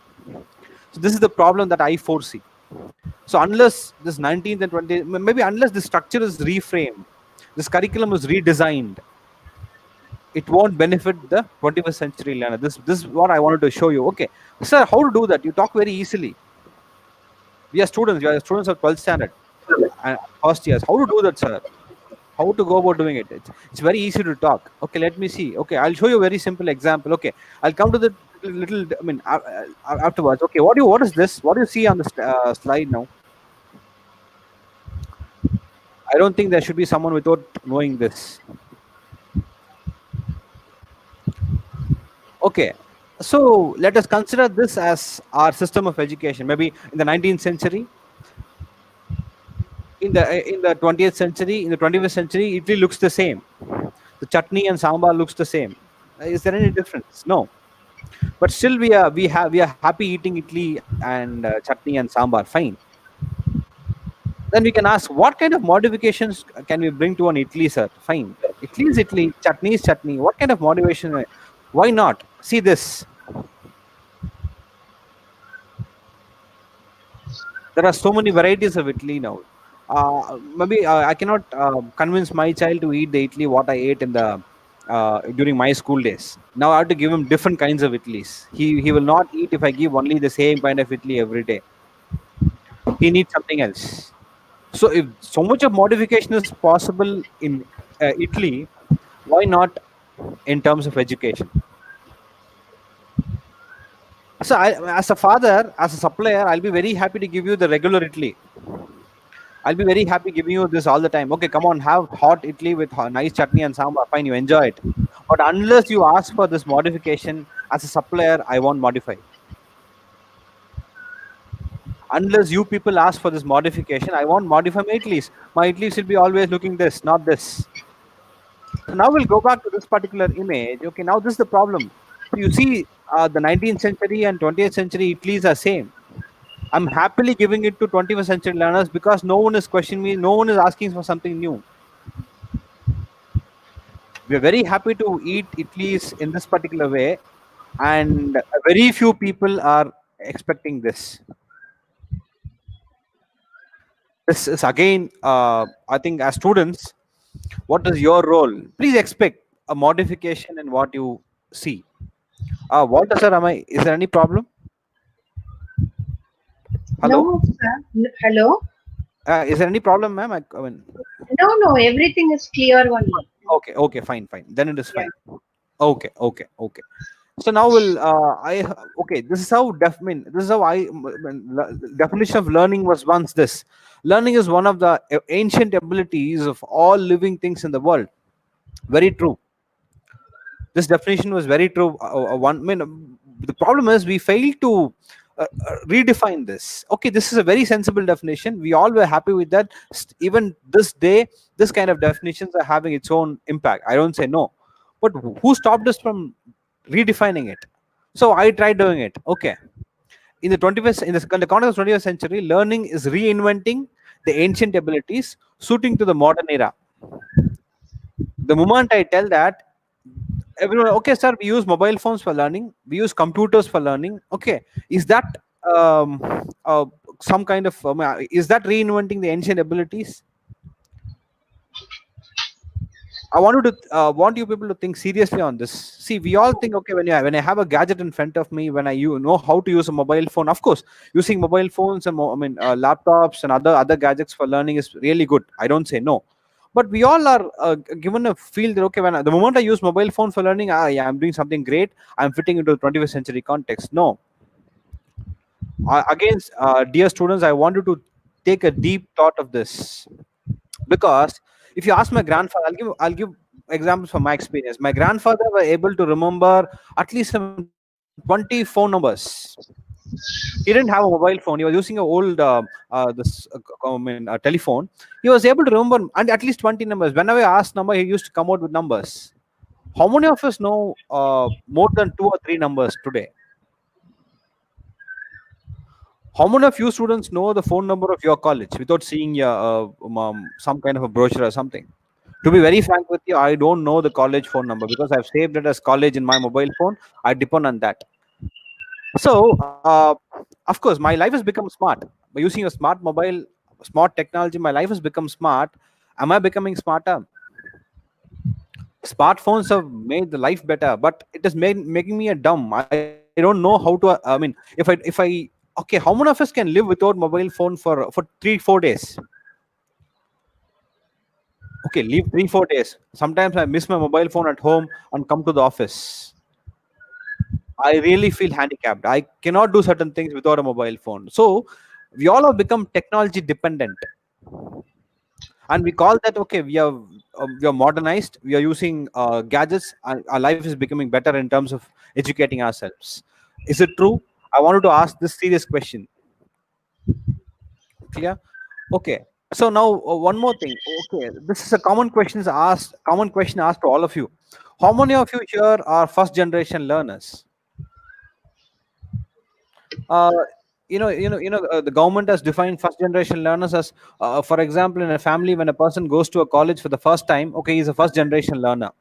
So this is the problem that I foresee. So unless this 19th and 20th, maybe unless the structure is reframed, this curriculum is redesigned, it won't benefit the 21st century learner. This is what I wanted to show you. Okay, sir, how to do that? You talk very easily. We are students. We are students of 12th standard and first years. How to do that, sir? How to go about doing it? It's very easy to talk. Okay, let me see. Okay, I'll show you a very simple example. Okay, I'll come to the little. I mean, afterwards. Okay, what is this? What do you see on the slide now? I don't think there should be someone without knowing this. Okay, so let us consider this as our system of education. Maybe in the 19th century, in the 20th century, in the 21st century, Italy looks the same. The chutney and sambar looks the same. Is there any difference? No. But still, we are happy eating idli and chutney and sambar. Fine. Then we can ask, what kind of modifications can we bring to an idli, sir? Fine. Idli is idli, chutney is chutney. What kind of motivation? Why not? See this. There are so many varieties of idli now. Maybe I cannot convince my child to eat the idli what I ate in the during my school days. Now I have to give him different kinds of idlis. He will not eat if I give only the same kind of idli every day. He needs something else. So if so much of modification is possible in Italy, why not in terms of education? So as a father, as a supplier, I'll be very happy to give you the regular Italy. I'll be very happy giving you this all the time. Okay, come on, have hot Italy with nice chutney and sambar. Fine, you enjoy it. But unless you ask for this modification, as a supplier, I won't modify. Unless you people ask for this modification, I won't modify my Italies. My Italies will be always looking this, not this. So now we'll go back to this particular image. Okay, now this is the problem. So you see, the 19th century and 20th century Italies are same. I'm happily giving it to 21st century learners because no one is questioning me, no one is asking for something new. We're very happy to eat Italies in this particular way, and very few people are expecting this. This is again, I think, as students, what is your role? Please expect a modification in what you see. What, sir? Is there any problem? Hello? No, sir. Hello? Is there any problem, ma'am? I mean, No, everything is clear only. okay, fine. Then it is fine. Okay. So now this is how definition of learning was once this. Learning is one of the ancient abilities of all living things in the world. Very true. This definition was very true. The problem is we failed to redefine this. Okay, this is a very sensible definition. We all were happy with that. Even this day, this kind of definitions are having its own impact. I don't say no, but who stopped us from redefining it? So I tried doing it. Okay, in the 21st, in the context of 20th century, learning is reinventing the ancient abilities suiting to the modern era. The moment I tell that, everyone, okay, sir, we use mobile phones for learning, we use computers for learning. Okay, is that um, uh, some kind of is that reinventing the ancient abilities? I want you people to think seriously on this. See, we all think, okay, when I have a gadget in front of me, when you know how to use a mobile phone, of course, using mobile phones and laptops and other gadgets for learning is really good. I don't say no, but we all are given a feel that, okay, the moment I use mobile phone for learning, yeah, I'm doing something great. I'm fitting into the 21st century context. No. Again, dear students, I want you to take a deep thought of this, because if you ask my grandfather, I'll give examples from my experience. My grandfather were able to remember at least some 20 phone numbers. He didn't have a mobile phone. He was using a old I mean, telephone. He was able to remember and at least 20 numbers. Whenever I asked number, he used to come out with numbers. How many of us know more than two or three numbers today? How many of you students know the phone number of your college without seeing some kind of a brochure or something? To be very frank with you, I don't know the college phone number because I've saved it as college in my mobile phone. I depend on that. So, of course, my life has become smart by using a smart mobile, smart technology. My life has become smart. Am I becoming smarter? Smartphones have made the life better, but it is making me a dumb. I don't know how to. I mean, if I okay, how many of us can live without mobile phone for 3 4 days? Okay, leave 3 4 days. Sometimes I miss my mobile phone at home and come to the office. I really feel handicapped. I cannot do certain things without a mobile phone. So we all have become technology dependent, and we call that okay. We are modernized. We are using gadgets, and our life is becoming better in terms of educating ourselves. Is it true? I wanted to ask this serious question. Clear? Okay. So now one more thing. Okay, this is a common question asked. Common question asked to all of you. How many of you here are first generation learners? uh, the government has defined first generation learners as for example, in a family, when a person goes to a college for the first time, okay, he's a first generation learner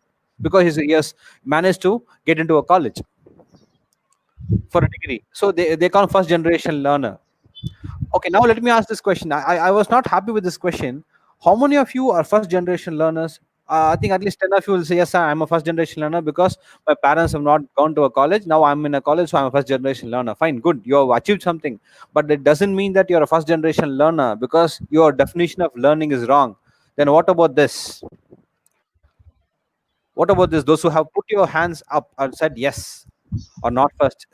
because he has managed to get into a college for a degree, so they call him first generation learner. Okay, now let me ask this question. I was not happy with this question. How many of you are first generation learners? I think at least 10 of you will say, yes, sir, I'm a first generation learner because my parents have not gone to a college. Now I'm in a college, so I'm a first generation learner. Fine, good. You have achieved something. But it doesn't mean that you're a first generation learner because your definition of learning is wrong. Then what about this? What about this? Those who have put your hands up and said yes, or not first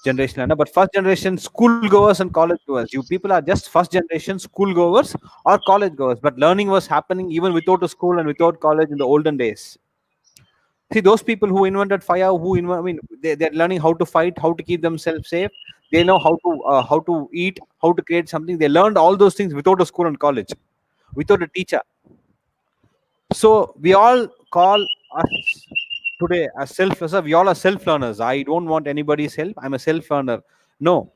generation learner, but first generation school goers and college goers. You people are just first generation school goers or college goers, but learning was happening even without a school and without college in the olden days. See, those people who invented fire, I mean, they're learning how to fight, how to keep themselves safe. They know how to eat, how to create something. They learned all those things without a school and college, without a teacher. So we all call us today as self. So we all are self learners. I don't want anybody's help. I'm a self learner. No,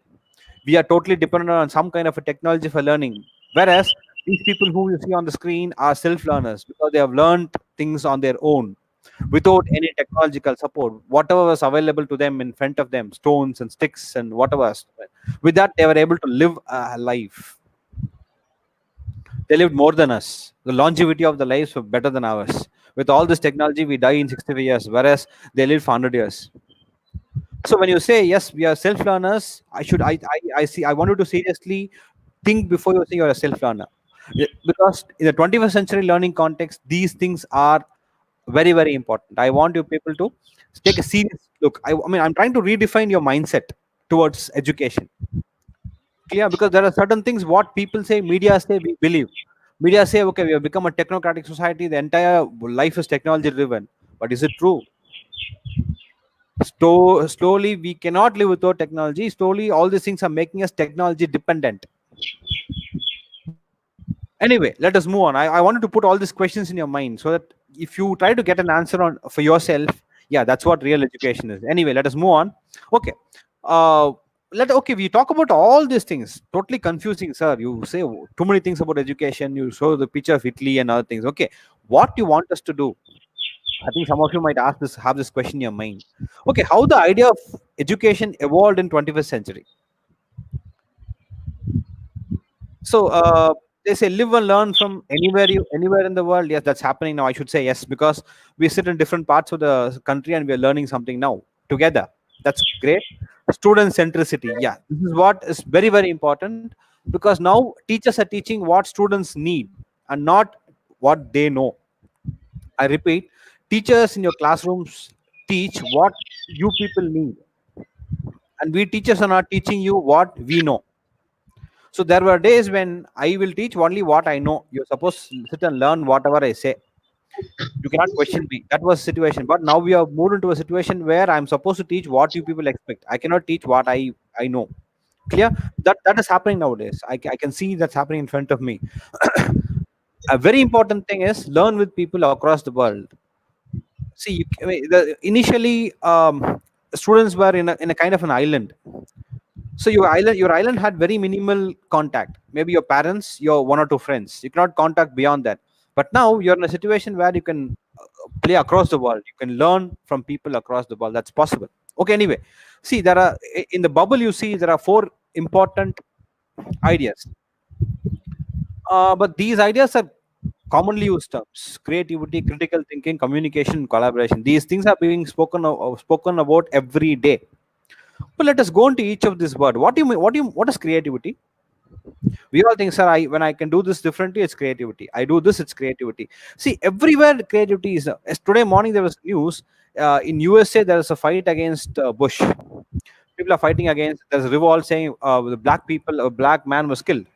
we are totally dependent on some kind of a technology for learning. Whereas these people who you see on the screen are self learners because they have learned things on their own without any technological support. Whatever was available to them in front of them, stones and sticks and whatever, with that they were able to live a life. They lived more than us. The longevity of the lives were better than ours. With all this technology, we die in 65 years, whereas they live for 100 years. So when you say yes, we are self learners, I see. I want you to seriously think before you say you're a self learner, because in the 21st century learning context, these things are very important. I want you people to take a serious look. I mean, I'm trying to redefine your mindset towards education. Clear? Because there are certain things what people say, media say, we believe. Media say, okay, we have become a technocratic society. The entire life is technology driven. But is it true? Slowly, we cannot live without technology. Slowly, all these things are making us technology dependent. Anyway, let us move on. I wanted to put all these questions in your mind so that if you try to get an answer on for yourself, yeah, that's what real education is. Anyway, let us move on. Okay. Uh, okay, we talk about all these things. Totally confusing, sir. You say too many things about education. You show the picture of Italy and other things. Okay, what you want us to do? I think some of you might ask this, have this question in your mind. Okay, how the idea of education evolved in 21st century? So they say live and learn from anywhere in the world. Yes, that's happening now. I should say yes because we sit in different parts of the country and we are learning something now together. That's great. Student centricity. Yeah, this is what is very important because now teachers are teaching what students need and not what they know. I repeat, teachers in your classrooms teach what you people need, and we teachers are not teaching you what we know. So there were days when I will teach only what I know. You're supposed to sit and learn whatever I say. You cannot question me. That was the situation. But now we have moved into a situation where I'm supposed to teach what you people expect. I cannot teach what I know. Clear? That is happening nowadays. I can see that's happening in front of me. A very important thing is learn with people across the world. See, I mean, initially, students were in a kind of an island. So your island had very minimal contact. Maybe your parents, your one or two friends. You cannot contact beyond that. But now you're in a situation where you can play across the world. You can learn from people across the world. That's possible. Okay. Anyway, see, in the bubble you see there are four important ideas. But these ideas are commonly used terms: creativity, critical thinking, communication, collaboration. These things are being spoken about every day. But let us go into each of this word. What do you mean? What is creativity? We all think, sir, when I can do this differently, it's creativity. I do this, it's creativity. See, everywhere creativity is. As today morning there was news in USA. There is a fight against Bush. People are fighting against. There's a revolt saying the black people, a black man was killed.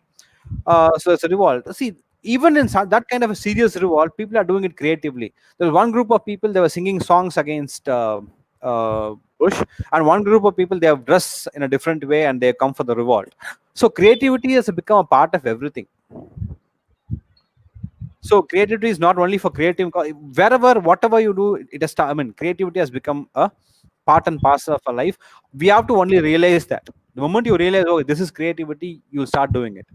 So it's a revolt. See, even in that kind of a serious revolt, people are doing it creatively. There's one group of people, they were singing songs against Bush, and one group of people, they have dressed in a different way and they come for the revolt. So creativity has become a part of everything. So creativity is not only for creative. Wherever, whatever you do, it has. I mean, creativity has become a part and parcel of our life. We have to only realize that. The moment you realize, oh, this is creativity, you start doing it.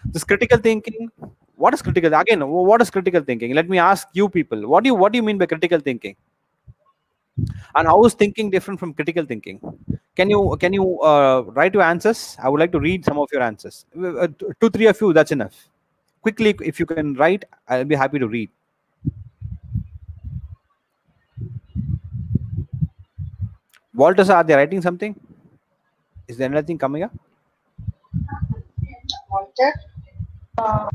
This critical thinking. What is critical? Again, what is critical thinking? Let me ask you people. What do you mean by critical thinking? And how is thinking different from critical thinking? Can you write your answers? I would like to read some of your answers. Two, three of you. That's enough. Quickly, if you can write, I'll be happy to read. Walter, sir, are they writing something? Is there anything coming up? Walter? Uh,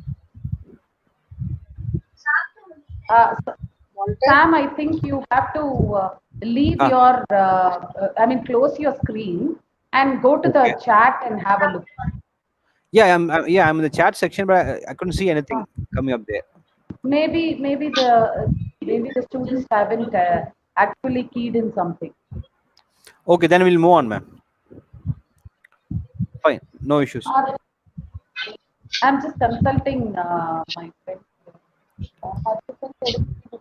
uh, Walter? Sam, I think you have to leave Ah, your, close your screen and go to okay. the chat and have a look. Yeah, I'm in the chat section, but I couldn't see Uh, anything coming up there. maybe the students haven't actually keyed in something. Okay, then we'll move on, ma'am. Fine, no issues. Uh, I'm just consulting my friend. Participant identity.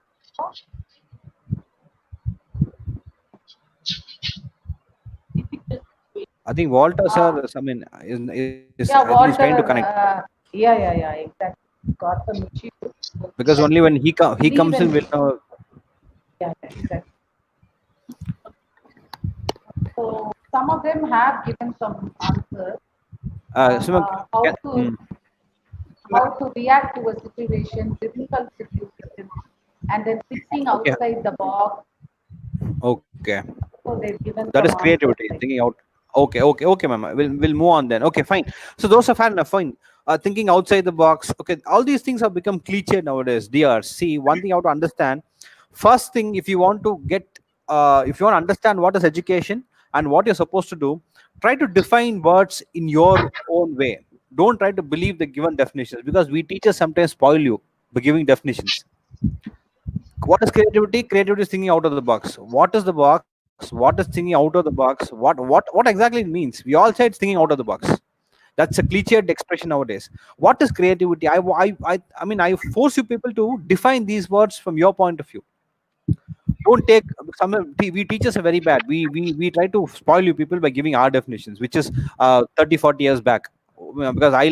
I think Walter, Uh, sir, I mean, is I think yeah, he's trying to Walter. connect, Yeah, exactly. Got some issues. because only when he Leave comes in, and we'll know. yeah, exactly. So some of them have given some answers on So, can, how to react to a situation, difficult situation, and then thinking okay, outside the box. okay. So they've given That is some answers creativity. like Thinking out. Okay, ma'am. We'll move on then. Okay, fine. So those are fair enough. Fine. Thinking outside the box. Okay, all these things have become cliche nowadays. Dear, see, one thing you have to understand. First thing, if you want to understand what is education and what you're supposed to do, try to define words in your own way. Don't try to believe the given definitions, because we teachers sometimes spoil you by giving definitions. What is creativity? Creativity is thinking out of the box. What is the box? What is thinking out of the box? What exactly it means? We all say it's thinking out of the box. That's a cliched expression nowadays. What is creativity? I force you people to define these words from your point of view. Don't take some. We teachers are very bad. We try to spoil you people by giving our definitions, which is 30 40 years back. Because I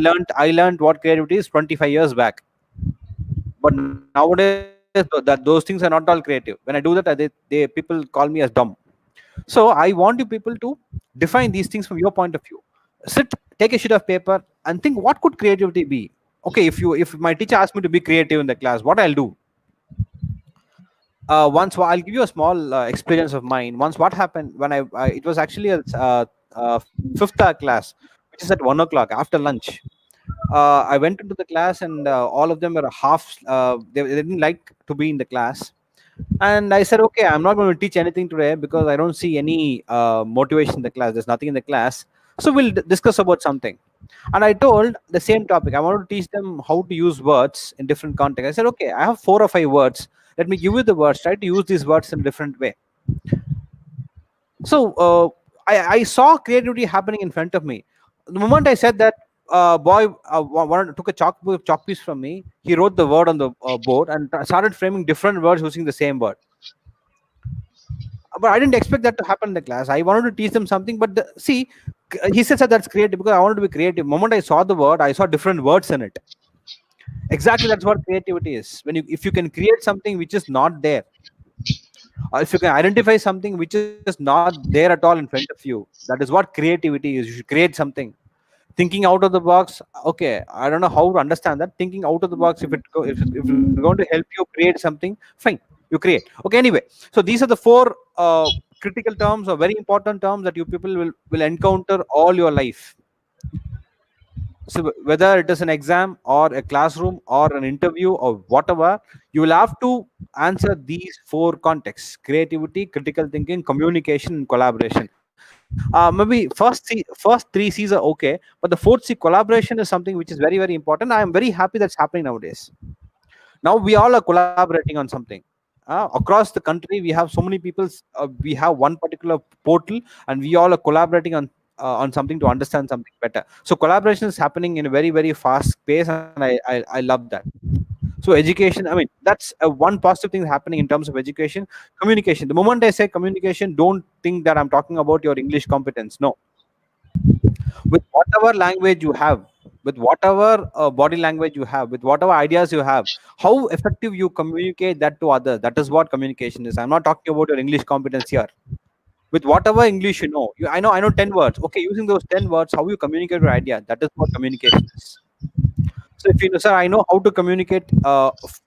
learned what creativity is 25 years back. But nowadays, those things are not all creative. When I do that, they people call me as dumb. So I want you people to define these things from your point of view. Sit, take a sheet of paper, and think, what could creativity be? Okay, if my teacher asks me to be creative in the class, what I'll do? Once, I'll give you a small experience of mine. Once, what happened when it was actually a fifth class, which is at 1 o'clock after lunch. I went into the class, and all of them were half. They didn't like to be in the class, and I said, okay, I'm not going to teach anything today because I don't see any motivation in the class. There's nothing in the class, so we'll discuss about something. And I told the same topic. I wanted to teach them how to use words in different contexts. I said, okay, I have 4 or 5 words. Let me give you the words. Try to use these words in a different way. So I saw creativity happening in front of me. The moment I said that, boy took a chalk piece from me. He wrote the word on the board and started framing different words using the same word. But I didn't expect that to happen in the class. I wanted to teach them something, but see, he said that that's creative because I wanted to be creative. The moment I saw the word, I saw different words in it. Exactly, that's what creativity is. When you, if you can create something which is not there, or if you can identify something which is not there at all in front of you, that is what creativity is. You should create something. Thinking out of the box. Okay, I don't know how to understand that. Thinking out of the box, if it's going to help you create something, fine, you create. Okay, anyway, so these are the four critical terms or very important terms that you people will encounter all your life. So whether it is an exam or a classroom or an interview or whatever, you will have to answer these four contexts: creativity, critical thinking, communication, and collaboration. Maybe first three C's are okay, but the fourth C, collaboration, is something which is very, very important. I am very happy that's happening nowadays. Now we all are collaborating on something. Across the country, we have so many people. We have one particular portal, and we all are collaborating on something to understand something better. So collaboration is happening in a very, very fast pace, and I love that. So education, I mean, that's one positive thing happening in terms of education. Communication. The moment I say communication, don't think that I'm talking about your English competence. No, with whatever language you have, with whatever body language you have, with whatever ideas you have, how effective you communicate that to others. That is what communication is. I'm not talking about your English competence here. With whatever English you know, I know 10 words. Okay, using those 10 words, how you communicate your idea. That is what communication is. So if you know, sir, I know how to communicate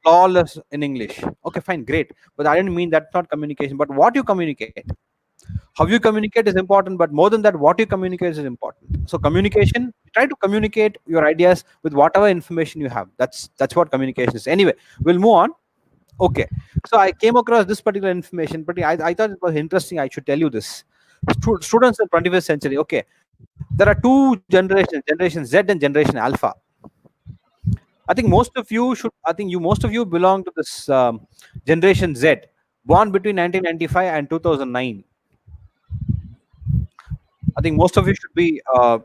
flawless in English. Okay, fine, great. But I didn't mean that's not communication. But what you communicate, how you communicate is important. But more than that, what you communicate is important. So communication, try to communicate your ideas with whatever information you have. That's what communication is. Anyway, we'll move on. Okay. So I came across this particular information, but I thought it was interesting. I should tell you this. Students in 21st century. Okay, there are two generations: Generation Z and Generation Alpha. I think most of you should. I think most of you belong to this Generation Z, born between 1995 and 2009. I think most of you should be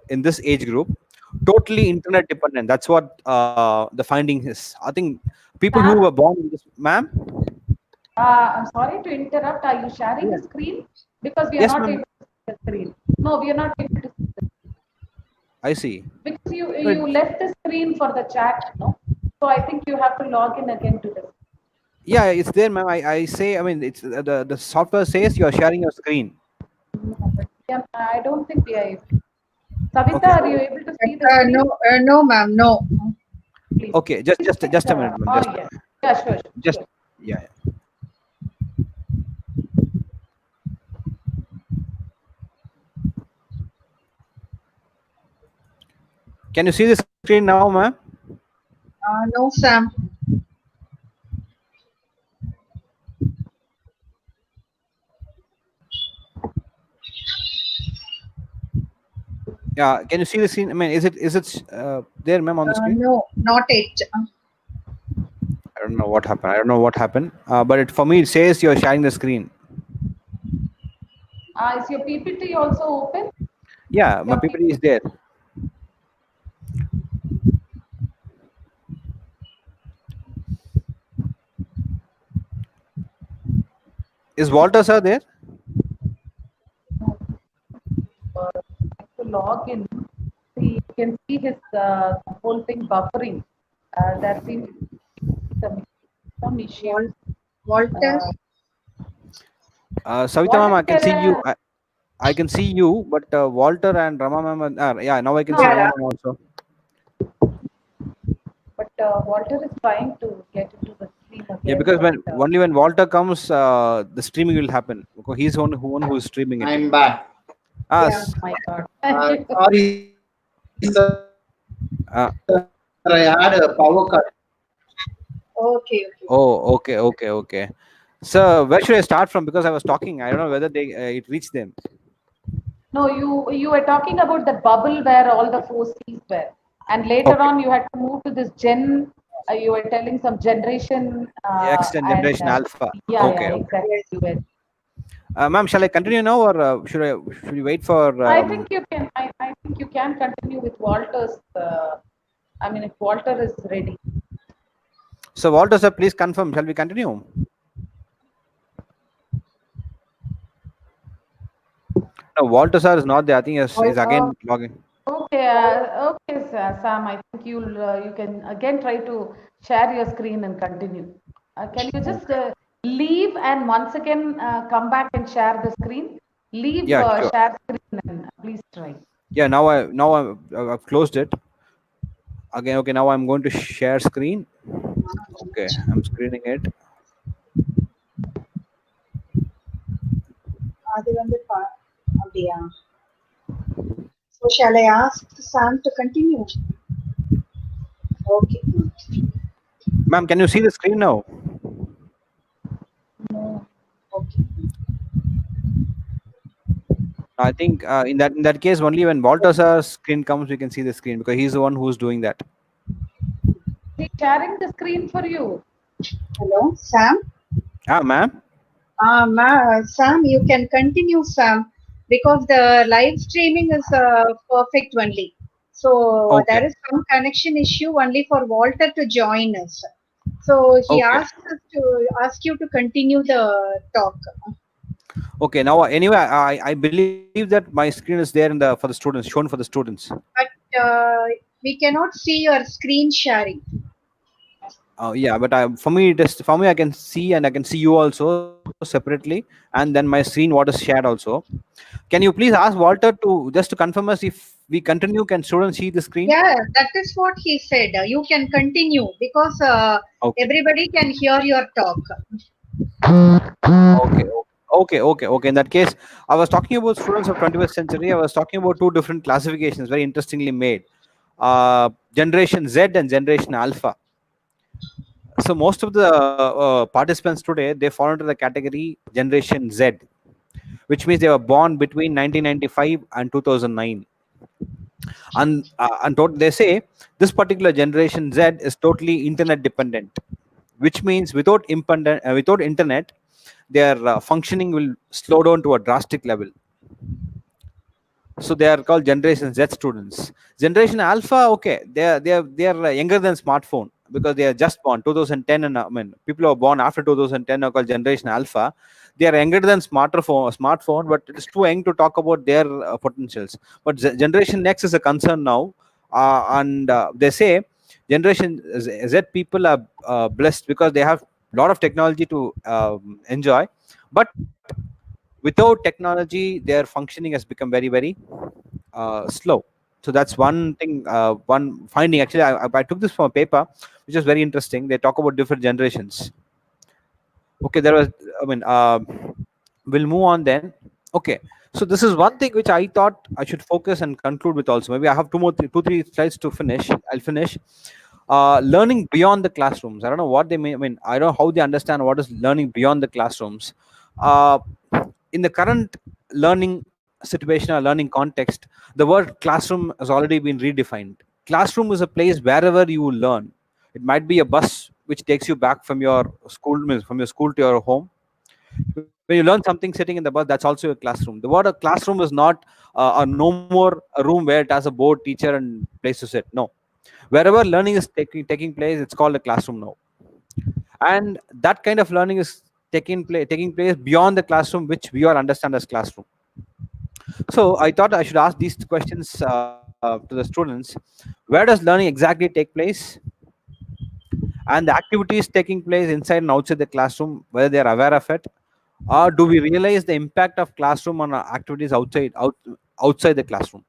in this age group. Totally internet dependent. That's what the finding is. I think people who were Sam, born in this, ma'am. I'm sorry to interrupt. Are you sharing the screen? Because we are Yes, not ma'am. able to see the screen. No, we are not able to see the I see. because But you left the screen for the chat, no? So I think you have to log in again to this. yeah, it's there, ma'am. I say. I mean, it's the software says you are sharing your screen. No, but yeah, I don't think we are able. Savita, Okay. are you able to see the screen? No, no, ma'am, no. Please. Okay. Just a minute, ma'am. Oh, yeah. Yeah, sure, Just sure. yeah. Yeah. Can you see the screen now, ma'am? No, Sam. Yeah. Can you see the screen? I mean, is it there, ma'am, on the screen? No, not it. I don't know what happened. I don't know what happened. But for me, it says you're sharing the screen. Is your PPT also open? Yeah, my Your PPT is there. Is Walter sir there? to log in, see, you can see his whole thing buffering. There seems to be some issues. Walter? Savita ma'am, I can see you. Walter, I can see you, but Walter and Rama ma'am. Yeah, now I can see no, Rama ma'am also. but Walter is trying to get into the stream Yeah, again, because but only when Walter comes, the streaming will happen. Because he's one who is streaming it. I'm back. Ah, Yeah. oh my God. Sorry, sir. uh, I had a power cut. Okay, okay. oh, okay. So where should I start from? Because I was talking. I don't know whether it reached them. No, you were talking about the bubble where all the four C's were, and later Okay. on you had to move to this gen. You were telling some generation X and and Generation Alpha. yeah, Okay. exactly. Yes. You were. Ma'am, shall I continue now, or should we wait for? I think you can. I think you can continue with Walter's. I mean, if Walter is ready. So Walter sir, please confirm. Shall we continue? No, Walter sir is not there. I think is Uh, again logging. okay, Sam. I think you can again try to share your screen and continue. Can you just Okay. leave and once again come back and share the screen? Leave Yeah, sure. share screen and please try. Yeah, I've closed it again. Okay, now I'm going to share screen. Okay, I'm screening it. அது வந்து அப்படியா? So shall I ask Sam to continue? Okay. Ma'am, can you see the screen now? No. Okay. I think in that case only when Walter sir's screen comes we can see the screen because he's the one who's doing that. He's sharing the screen for you. Hello, Sam. Ah, ma'am. Sam, you can continue, Sam, because the live streaming is perfect only. So Okay. there is some connection issue only for Walter to join us. So he Okay. asked us to ask you to continue the talk. Okay. Now anyway, I believe that my screen is there in the for the students shown for the students. But we cannot see your screen sharing. Yeah, but for me I can see and I can see you also separately, and then my screen what is shared also. Can you please ask Walter to just to confirm us if we continue? Can students see the screen? Yeah, that is what he said. You can continue because Okay. everybody can hear your talk. Okay. Okay. In that case, I was talking about students of 21st century. I was talking about two different classifications, very interestingly made. Generation Z and Generation Alpha. So most of the participants today they fall into the category Generation Z, which means they were born between 1995 and 2009. And they say this particular Generation Z is totally internet dependent, which means without internet, their functioning will slow down to a drastic level. So they are called Generation Z students. Generation Alpha, okay, they are younger than smartphone because they are just born 2010, and I mean people who are born after 2010 are called Generation Alpha. They are younger than smartphone, but it is too young to talk about their potentials. But Generation Next is a concern now, and they say Generation Z people are blessed because they have a lot of technology to enjoy, but without technology their functioning has become very very slow. So that's one thing, one finding. Actually, I took this from a paper, which is very interesting. They talk about different generations. Okay, there was. I mean, we'll move on then. Okay, so this is one thing which I thought I should focus and conclude with. Also, maybe I have two, three slides to finish. I'll finish. Learning beyond the classrooms. I don't know what they mean. I mean, I don't know how they understand what is learning beyond the classrooms. Uh, in the current learning situation or learning context, the word classroom has already been redefined. Classroom is a place wherever you will learn. It might be a bus which takes you back from your school, means from your school to your home. When you learn something sitting in the bus, that's also a classroom. The word a classroom is not no more a room where it has a board, teacher, and place to sit. No, wherever learning is taking place, it's called a classroom now. And that kind of learning is taking place beyond the classroom, which we all understand as classroom. So I thought I should ask these questions to the students. Where does learning exactly take place, and the activities taking place inside and outside the classroom, whether they are aware of it, or do we realize the impact of classroom on our activities outside the classroom?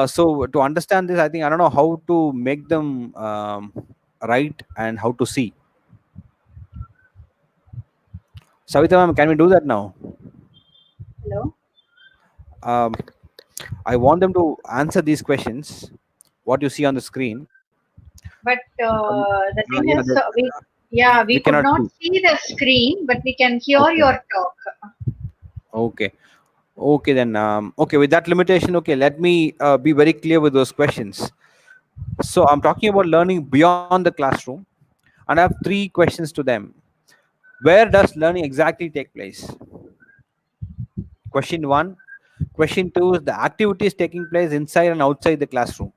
So to understand this, I think I don't know how to make them right and how to see. Savita ma'am, can we do that now? Hello. Um, I want them to answer these questions. What you see on the screen. But the thing Yeah, is, we we could cannot not see. see the screen, but we can hear Okay. your talk. Okay. Okay then. Okay, with that limitation, okay, let me be very clear with those questions. So I'm talking about learning beyond the classroom, and I have three questions to them. Where does learning exactly take place? Question one: Question 2 is the activities taking place inside and outside the classroom.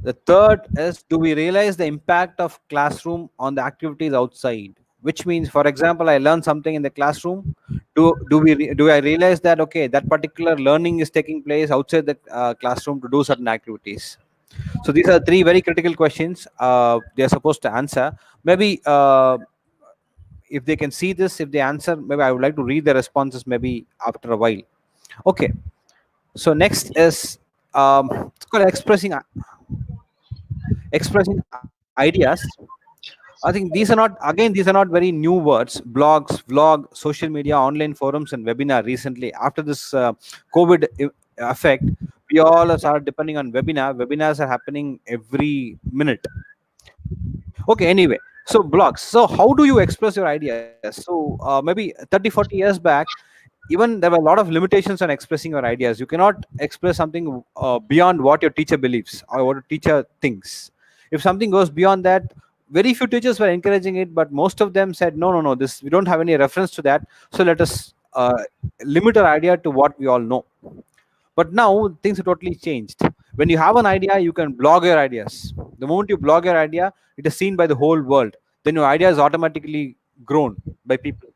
The third is, do we realize the impact of classroom on the activities outside? Which means, for example, I learn something in the classroom. Do I realize that okay, that particular learning is taking place outside the classroom to do certain activities? So these are three very critical questions they are supposed to answer. Maybe if they can see this, if they answer, maybe I would like to read the responses maybe after a while. Okay. So next is it's called expressing ideas. I think these are not very new words. Blogs, vlog, social media, online forums, and webinar. Recently, after this COVID effect, we all are depending on webinars are happening every minute. Okay, anyway, so blogs. So how do you express your ideas? So maybe 30, 40 years back, even there were a lot of limitations on expressing your ideas. You cannot express something beyond what your teacher believes or what your teacher thinks. If something goes beyond that, very few teachers were encouraging it, but most of them said, no, no, no, this we don't have any reference to that, so let us limit our idea to what we all know. But now things have totally changed. When you have an idea, you can blog your ideas. The moment you blog your idea, it is seen by the whole world. Then your idea is automatically grown by people.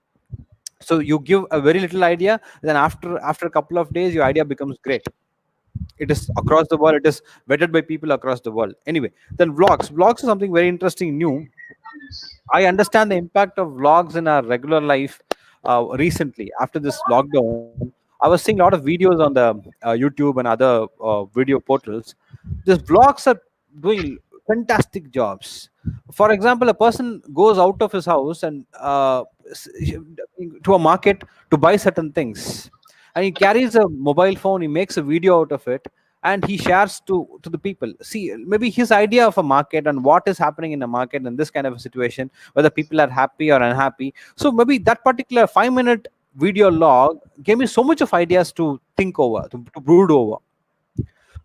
So you give a very little idea, then after a couple of days, your idea becomes great. It is across the world. It is vetted by people across the world. Anyway, then vlogs is something very interesting, new. I understand the impact of vlogs in our regular life. Recently, after this lockdown, I was seeing a lot of videos on the YouTube and other video portals. These vlogs are doing fantastic jobs. For example, a person goes out of his house and to a market to buy certain things, and he carries a mobile phone. He makes a video out of it, and he shares to the people. See, maybe his idea of a market and what is happening in a market in this kind of a situation, whether people are happy or unhappy. So maybe that particular 5 minute video log gave me so much of ideas to think over, to brood over.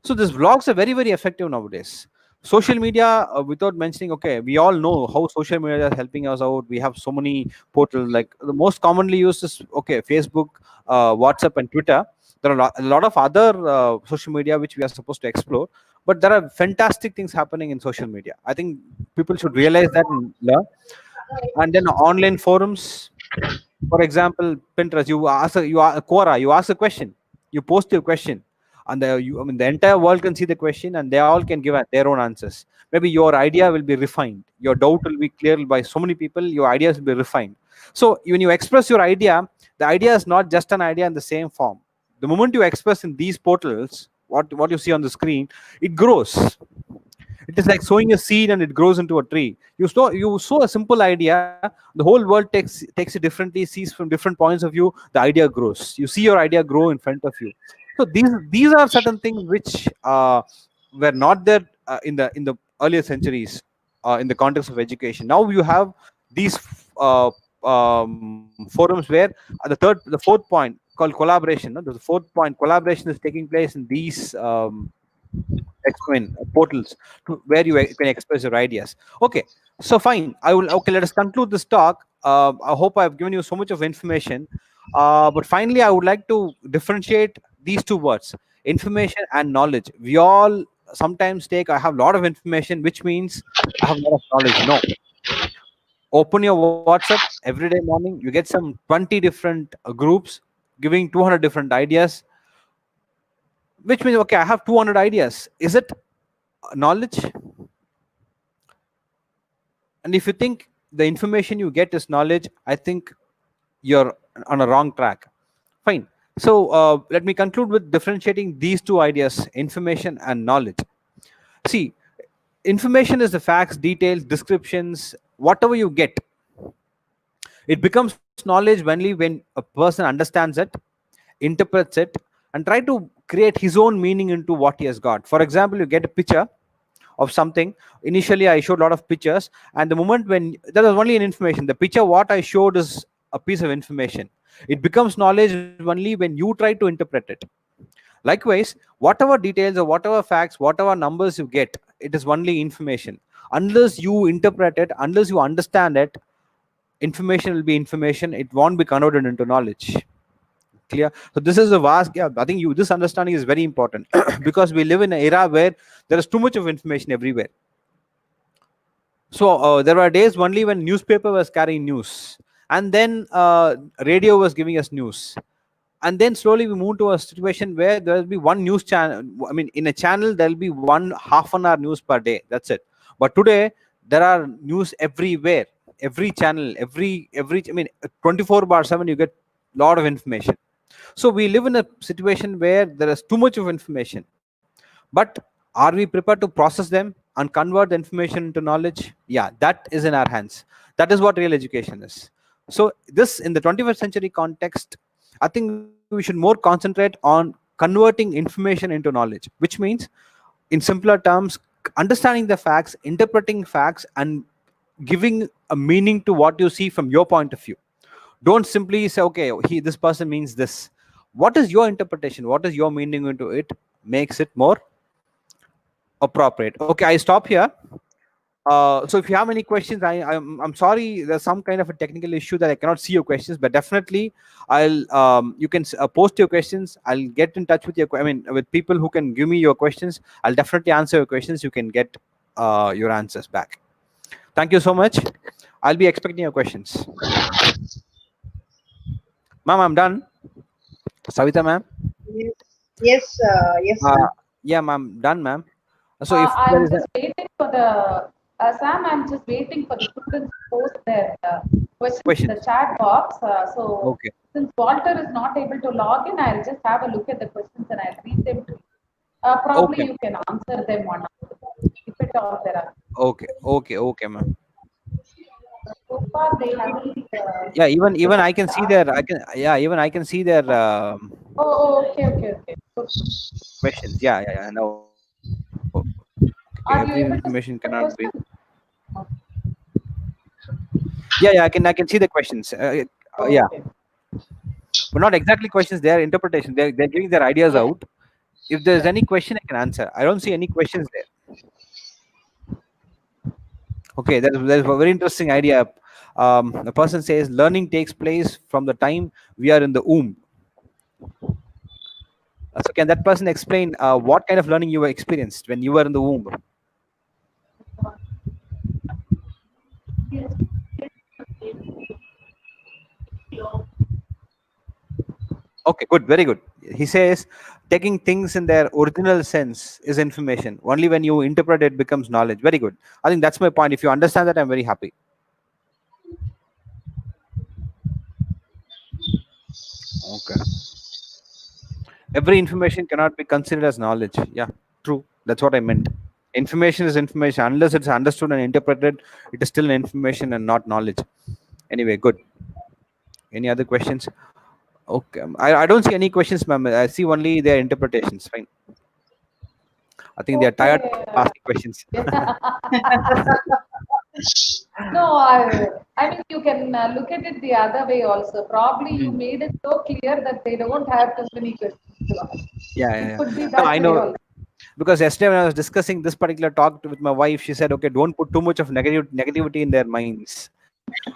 So these vlogs are very, very effective nowadays. Social media, without mentioning, okay, we all know how social media is helping us out. We have so many portals. Like the most commonly used is okay, Facebook, WhatsApp, and Twitter. There are a lot of other social media which we are supposed to explore, but there are fantastic things happening in social media. I think people should realize that and learn. And then online forums, for example, Pinterest. Quora. You ask a question, you post your question, and I mean, the entire world can see the question, and they all can give their own answers. Maybe your idea will be refined, your doubt will be cleared by so many people. Your ideas will be refined. So when you express your idea, the idea is not just an idea in the same form. The moment you express in these portals, what you see on the screen, it grows. It is like sowing a seed and it grows into a tree. You sow a simple idea, the whole world takes it differently, sees from different points of view, the idea grows. You see your idea grow in front of you. So these are certain things which were not there in the earlier centuries in the context of education. Now you have these uh, forums where the fourth point called collaboration. No? The fourth point, collaboration is taking place in these explain portals where you can express your ideas. Okay, so fine. Okay, let us conclude this talk. I hope I've given you so much of information. But finally, I would like to differentiate these two words: information and knowledge. We all sometimes take, I have a lot of information, which means I have a lot of knowledge. No. Open your WhatsApp every day morning, you get some 20 different groups giving 200 different ideas, which means okay, I have 200 ideas. Is it knowledge? And if you think the information you get is knowledge, I think you're on a wrong track. Fine. So let me conclude with differentiating these two ideas: information and knowledge. See, information is the facts, details, descriptions, whatever you get. It becomes knowledge only when a person understands it, interprets it, and try to create his own meaning into what he has got. For example, you get a picture of something. Initially, I showed a lot of pictures, and the moment when that was only an information, the picture what I showed is a piece of information. It becomes knowledge only when you try to interpret it. Likewise, whatever details or whatever facts, whatever numbers you get, it is only information. Unless you interpret it, unless you understand it, information will be information. It won't be converted into knowledge. clear? So this is a vast gap. I think this understanding is very important because we live in an era where there is too much of information everywhere. So there were days only when newspaper was carrying news, and then radio was giving us news, and then slowly we move to a situation where there will be one news channel. I mean, in a channel there will be one half an hour news per day. That's it. But today there are news everywhere, every channel, every. I mean, 24/7 you get lot of information. So we live in a situation where there is too much of information, but are we prepared to process them and convert the information into knowledge? Yeah, that is in our hands. That is what real education is. So this, in the 21st century context, I think we should more concentrate on converting information into knowledge, which means, in simpler terms, understanding the facts, interpreting facts, and giving a meaning to what you see from your point of view. Don't simply say, okay, this person means this. What is your interpretation? What is your meaning into it? Makes it more appropriate. Okay, I stop here. So if you have any questions, I'm sorry, there's some kind of a technical issue that I cannot see your questions, but definitely I'll you can post your questions. I'll get in touch with I mean, with people who can give me your questions. I'll definitely answer your questions. You can get your answers back. Thank you so much. I'll be expecting your questions. Ma'am, I'm done. Savita, ma'am. Yes, yes, Sam. Yeah, ma'am, done, ma'am. So if there I'm is just waiting for the Sam. I'm just waiting for the students to post their questions in the questions, chat box. So okay, since Walter is not able to log in, I'll just have a look at the questions and I'll read them to you. Probably okay, you can answer them one after the other, if at all there are. okay, ma'am. So far they haven't. Yeah, even I can see their, Asked. even I can see their Okay. Good. questions. Yeah. No, okay, every information cannot be. Are you able to see the question? Yeah, I can see the questions. Yeah, Okay. but not exactly questions. Their interpretation. They're giving their ideas Yes. out. If there's any question, I can answer. I don't see any questions there. Okay, there's a very interesting idea. A person says learning takes place from the time we are in the womb. So can that person explain what kind of learning you were experienced when you were in the womb? Okay, good, very good. He says taking things in their original sense is information. Only when you interpret it becomes knowledge. Very good. I think that's my point. If you understand that, I'm very happy. Okay. Every information cannot be considered as knowledge. Yeah, true. That's what I meant. Information is information. Unless it's understood and interpreted, it is still an information and not knowledge. Anyway, good. Any other questions? Okay. I don't see any questions, ma'am. I see only their interpretations. Fine. I think they are tired of Okay. asking questions. No, I mean, you can look at it the other way also. Probably you Hmm. made it so clear that they don't have too many questions to ask. It Yeah. could be No, that I way know, also. because yesterday when I was discussing this particular talk with my wife, she said, "Okay, don't put too much of negativity in their minds."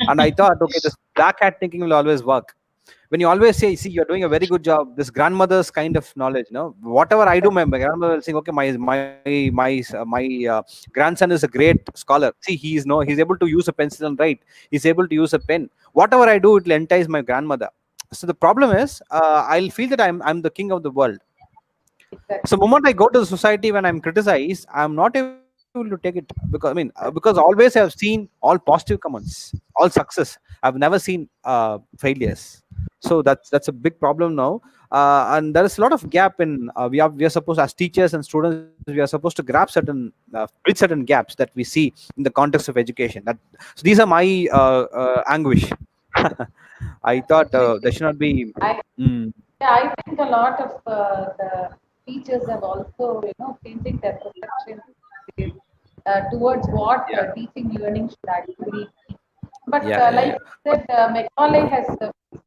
And I thought, okay, this black hat thinking will always work. When you always say, "See, you're doing a very good job," this grandmother's kind of knowledge, whatever I do, my grandmother will say, "Okay, my grandson is a great scholar. See, he's able to use a pencil and write. He's able to use a pen. Whatever I do, it will entice my grandmother." So the problem is, I'll feel that I'm the king of the world. So Exactly. the moment I go to the society when I'm criticized, I'm not able to take it because because always I've seen all positive comments, all success. I've never seen failures. So that's a big problem now, and there is a lot of gap in. We are supposed, as teachers and students, we are supposed to grab certain bridge certain gaps that we see in the context of education. So these are my anguish. I thought there should Definitely. not be. I Mm, Yeah, I think a lot of the teachers have also, changing their perception towards what yeah, teaching learning should actually be. But yeah. like you said, Macaulay has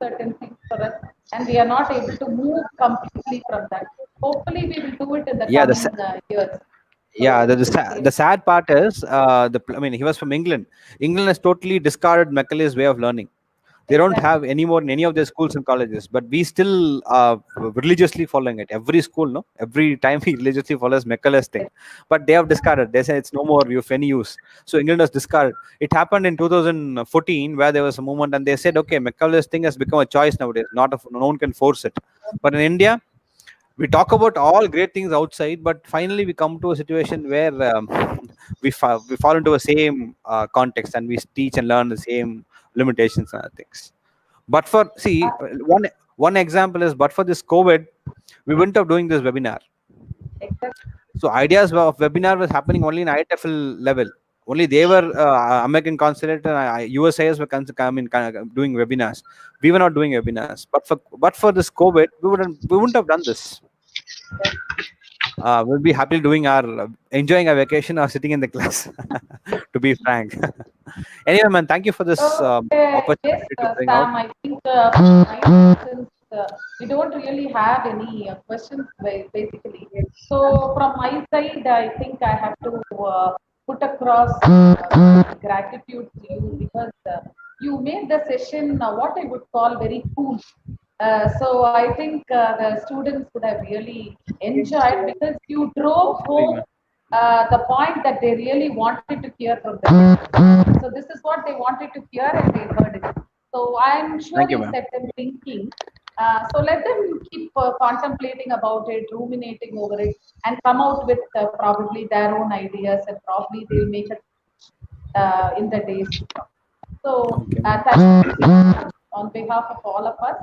certain things for us, and we are not able to move completely from that. Hopefully, we will do it in the Yeah, coming years. yeah, So we'll see. the sad part is I mean, he was from England. England has totally discarded Macaulay's way of learning. They don't Exactly. have any more in any of their schools and colleges, but we still religiously following it. Every school, no, every time we religiously follows Mccall's thing, but they have discarded. They say it's no more of any use. So England has discarded. It happened in 2014 where there was a movement, and they said, okay, Mccall's thing has become a choice nowadays. Not no one can force it. But in India, we talk about all great things outside, but finally we come to a situation where we fall into the same context, and we teach and learn the same limitations and other things. But for see one example is, but for this COVID, we wouldn't have doing this webinar. Exactly. So ideas of webinar was happening only in ITFL level. Only they were American consulate and USIS were doing webinars. We were not doing webinars. But for this COVID, we wouldn't have done this. We'll be happily doing our enjoying our vacation or sitting in the class. To be frank. Anyway, man, thank you for this Yes, opportunity to bring out. Sam, I think since we don't really have any questions basically. So from my side, I think I have to put across gratitude to you because you made the session what I would call very cool. So I think the students would have really enjoyed because you drove Sorry, home man. the point that they really wanted to hear from them. So this is what they wanted to hear and they heard it. So I'm sure Thank you, you ma'am. set them thinking. So let them keep contemplating about it, ruminating over it, and come out with probably their own ideas, and probably they'll make a in the days to come. So Okay, ma'am. thank you very much on behalf of all of us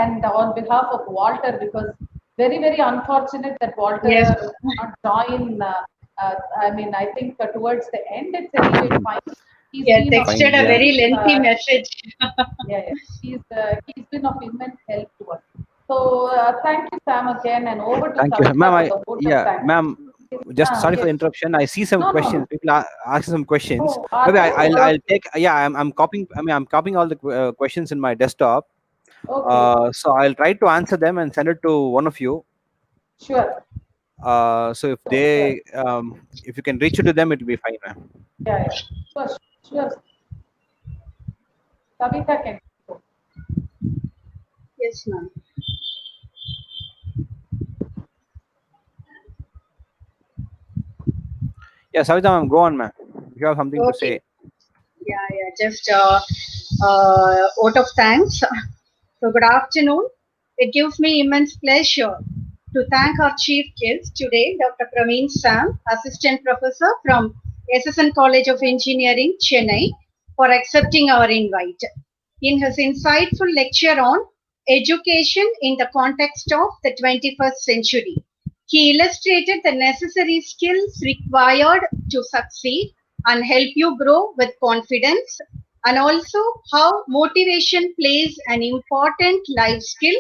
and on behalf of Walter because very unfortunate that Walter Yes. could not join. I mean, I think towards the end it's anyway fine. He's Yeah, been of texted Fine. a Yeah. very immense, lengthy message. yeah. He's been of immense help to us. So thank you, Sam, again, and over to Thank you, ma'am. Savita for the vote of thanks. Ma'am. Just sorry for Yes. the interruption. I see some No. questions. People are asking some questions. Oh, are Maybe there? I'll take. Yeah, I'm copying. I mean, I'm copying all the questions in my desktop. Okay, So I'll try to answer them and send it to one of you. sure. So Sure. if you can reach it to them, it'll be fine, ma'am. Yeah. Sure. Sure. Savita can go. Yes, ma'am. Yeah, Savita, ma'am, go on, ma'am. If you have something to Okay. say. Yeah. Just vote of thanks. So good afternoon. It gives me immense pleasure to thank our chief guest today, Dr. Praveen Sam, Assistant Professor from SSN College of Engineering, Chennai, for accepting our invite. In his insightful lecture on education in the context of the 21st century, he illustrated the necessary skills required to succeed and help you grow with confidence, and also how motivation plays an important life skill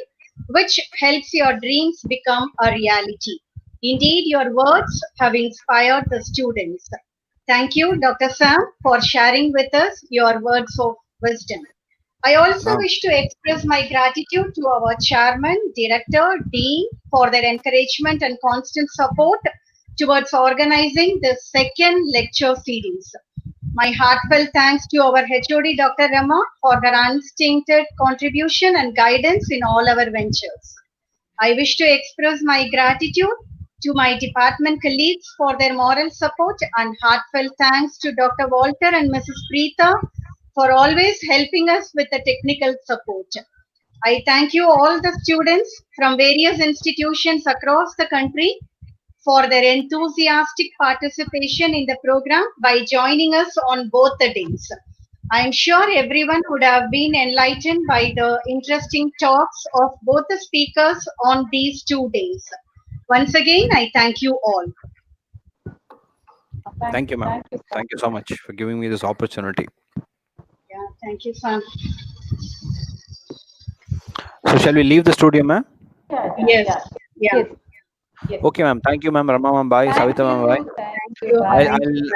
which helps your dreams become a reality. Indeed, your words have inspired the students. Thank you, Dr. Sam, for sharing with us your words of wisdom. I also Ma'am, wish to express my gratitude to our chairman, director, dean for their encouragement and constant support towards organizing the second lecture series. My heartfelt thanks to our HOD Dr. Rama for her unstinted contribution and guidance in all our ventures. I wish to express my gratitude to my department colleagues for their moral support and heartfelt thanks to Dr. Walter and Mrs. Preeta for always helping us with the technical support. I thank you all the students from various institutions across the country for their enthusiastic participation in the program by joining us on both the days. I am sure everyone would have been enlightened by the interesting talks of both the speakers on these 2 days. Once again, I thank you all. thank you, ma'am. Thank you, Sam. Thank you so much for giving me this opportunity. Yeah, thank you, Sam. So shall we leave the studio, ma'am? Yes, yeah. Yes. Yes. Okay, ma'am. Thank you, ma'am. Rama, ma'am. Bye. Thank Savita, ma'am. Bye. you. Thank Thank you. you. I'll, Bye. Thank you.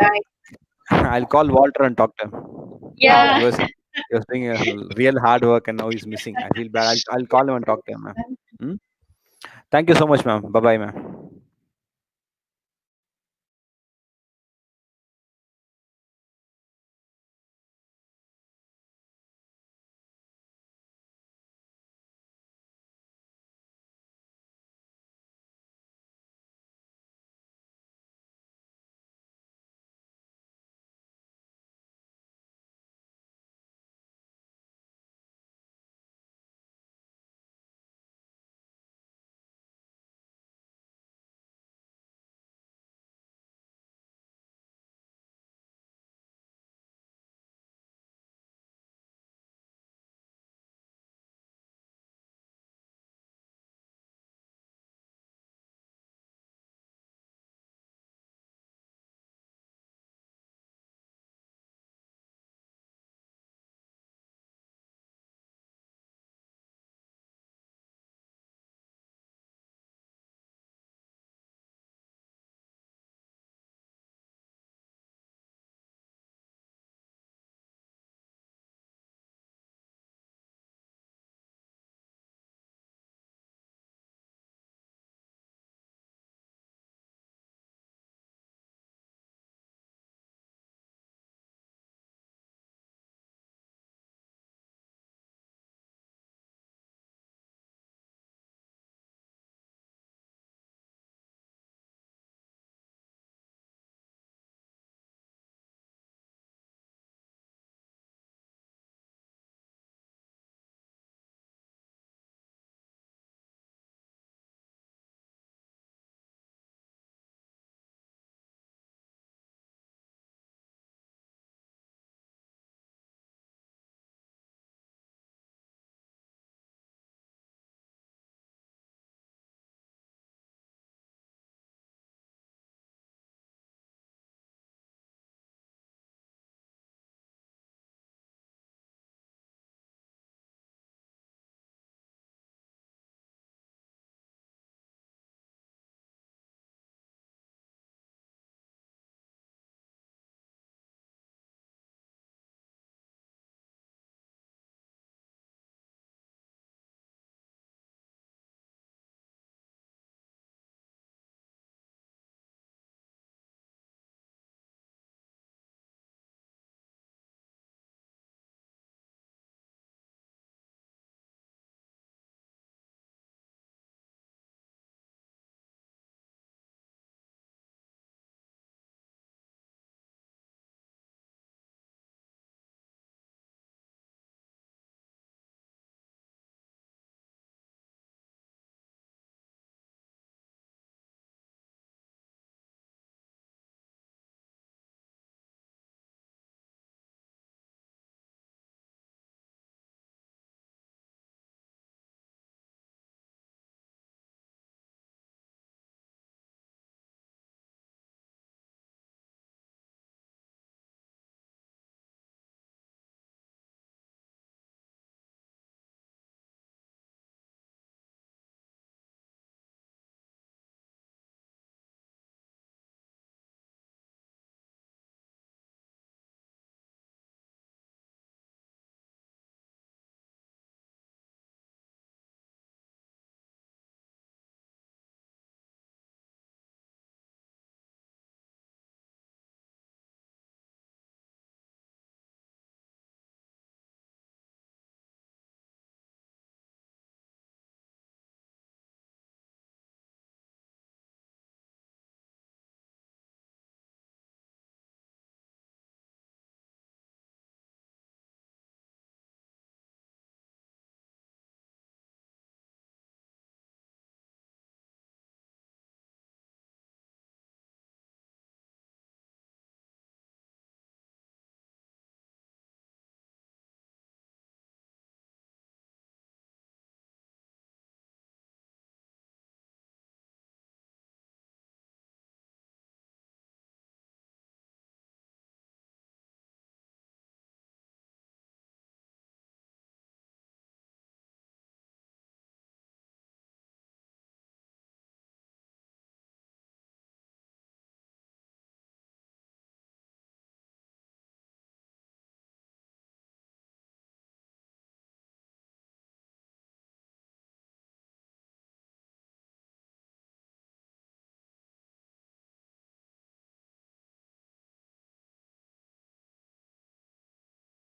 I'll Bye. I'll call Walter and talk to him. Yeah. He Yeah. was doing a real hard work and now he's missing. I feel bad. I'll call him and talk to him, ma'am. Hmm? Thank you so much, ma'am. Bye bye, ma'am.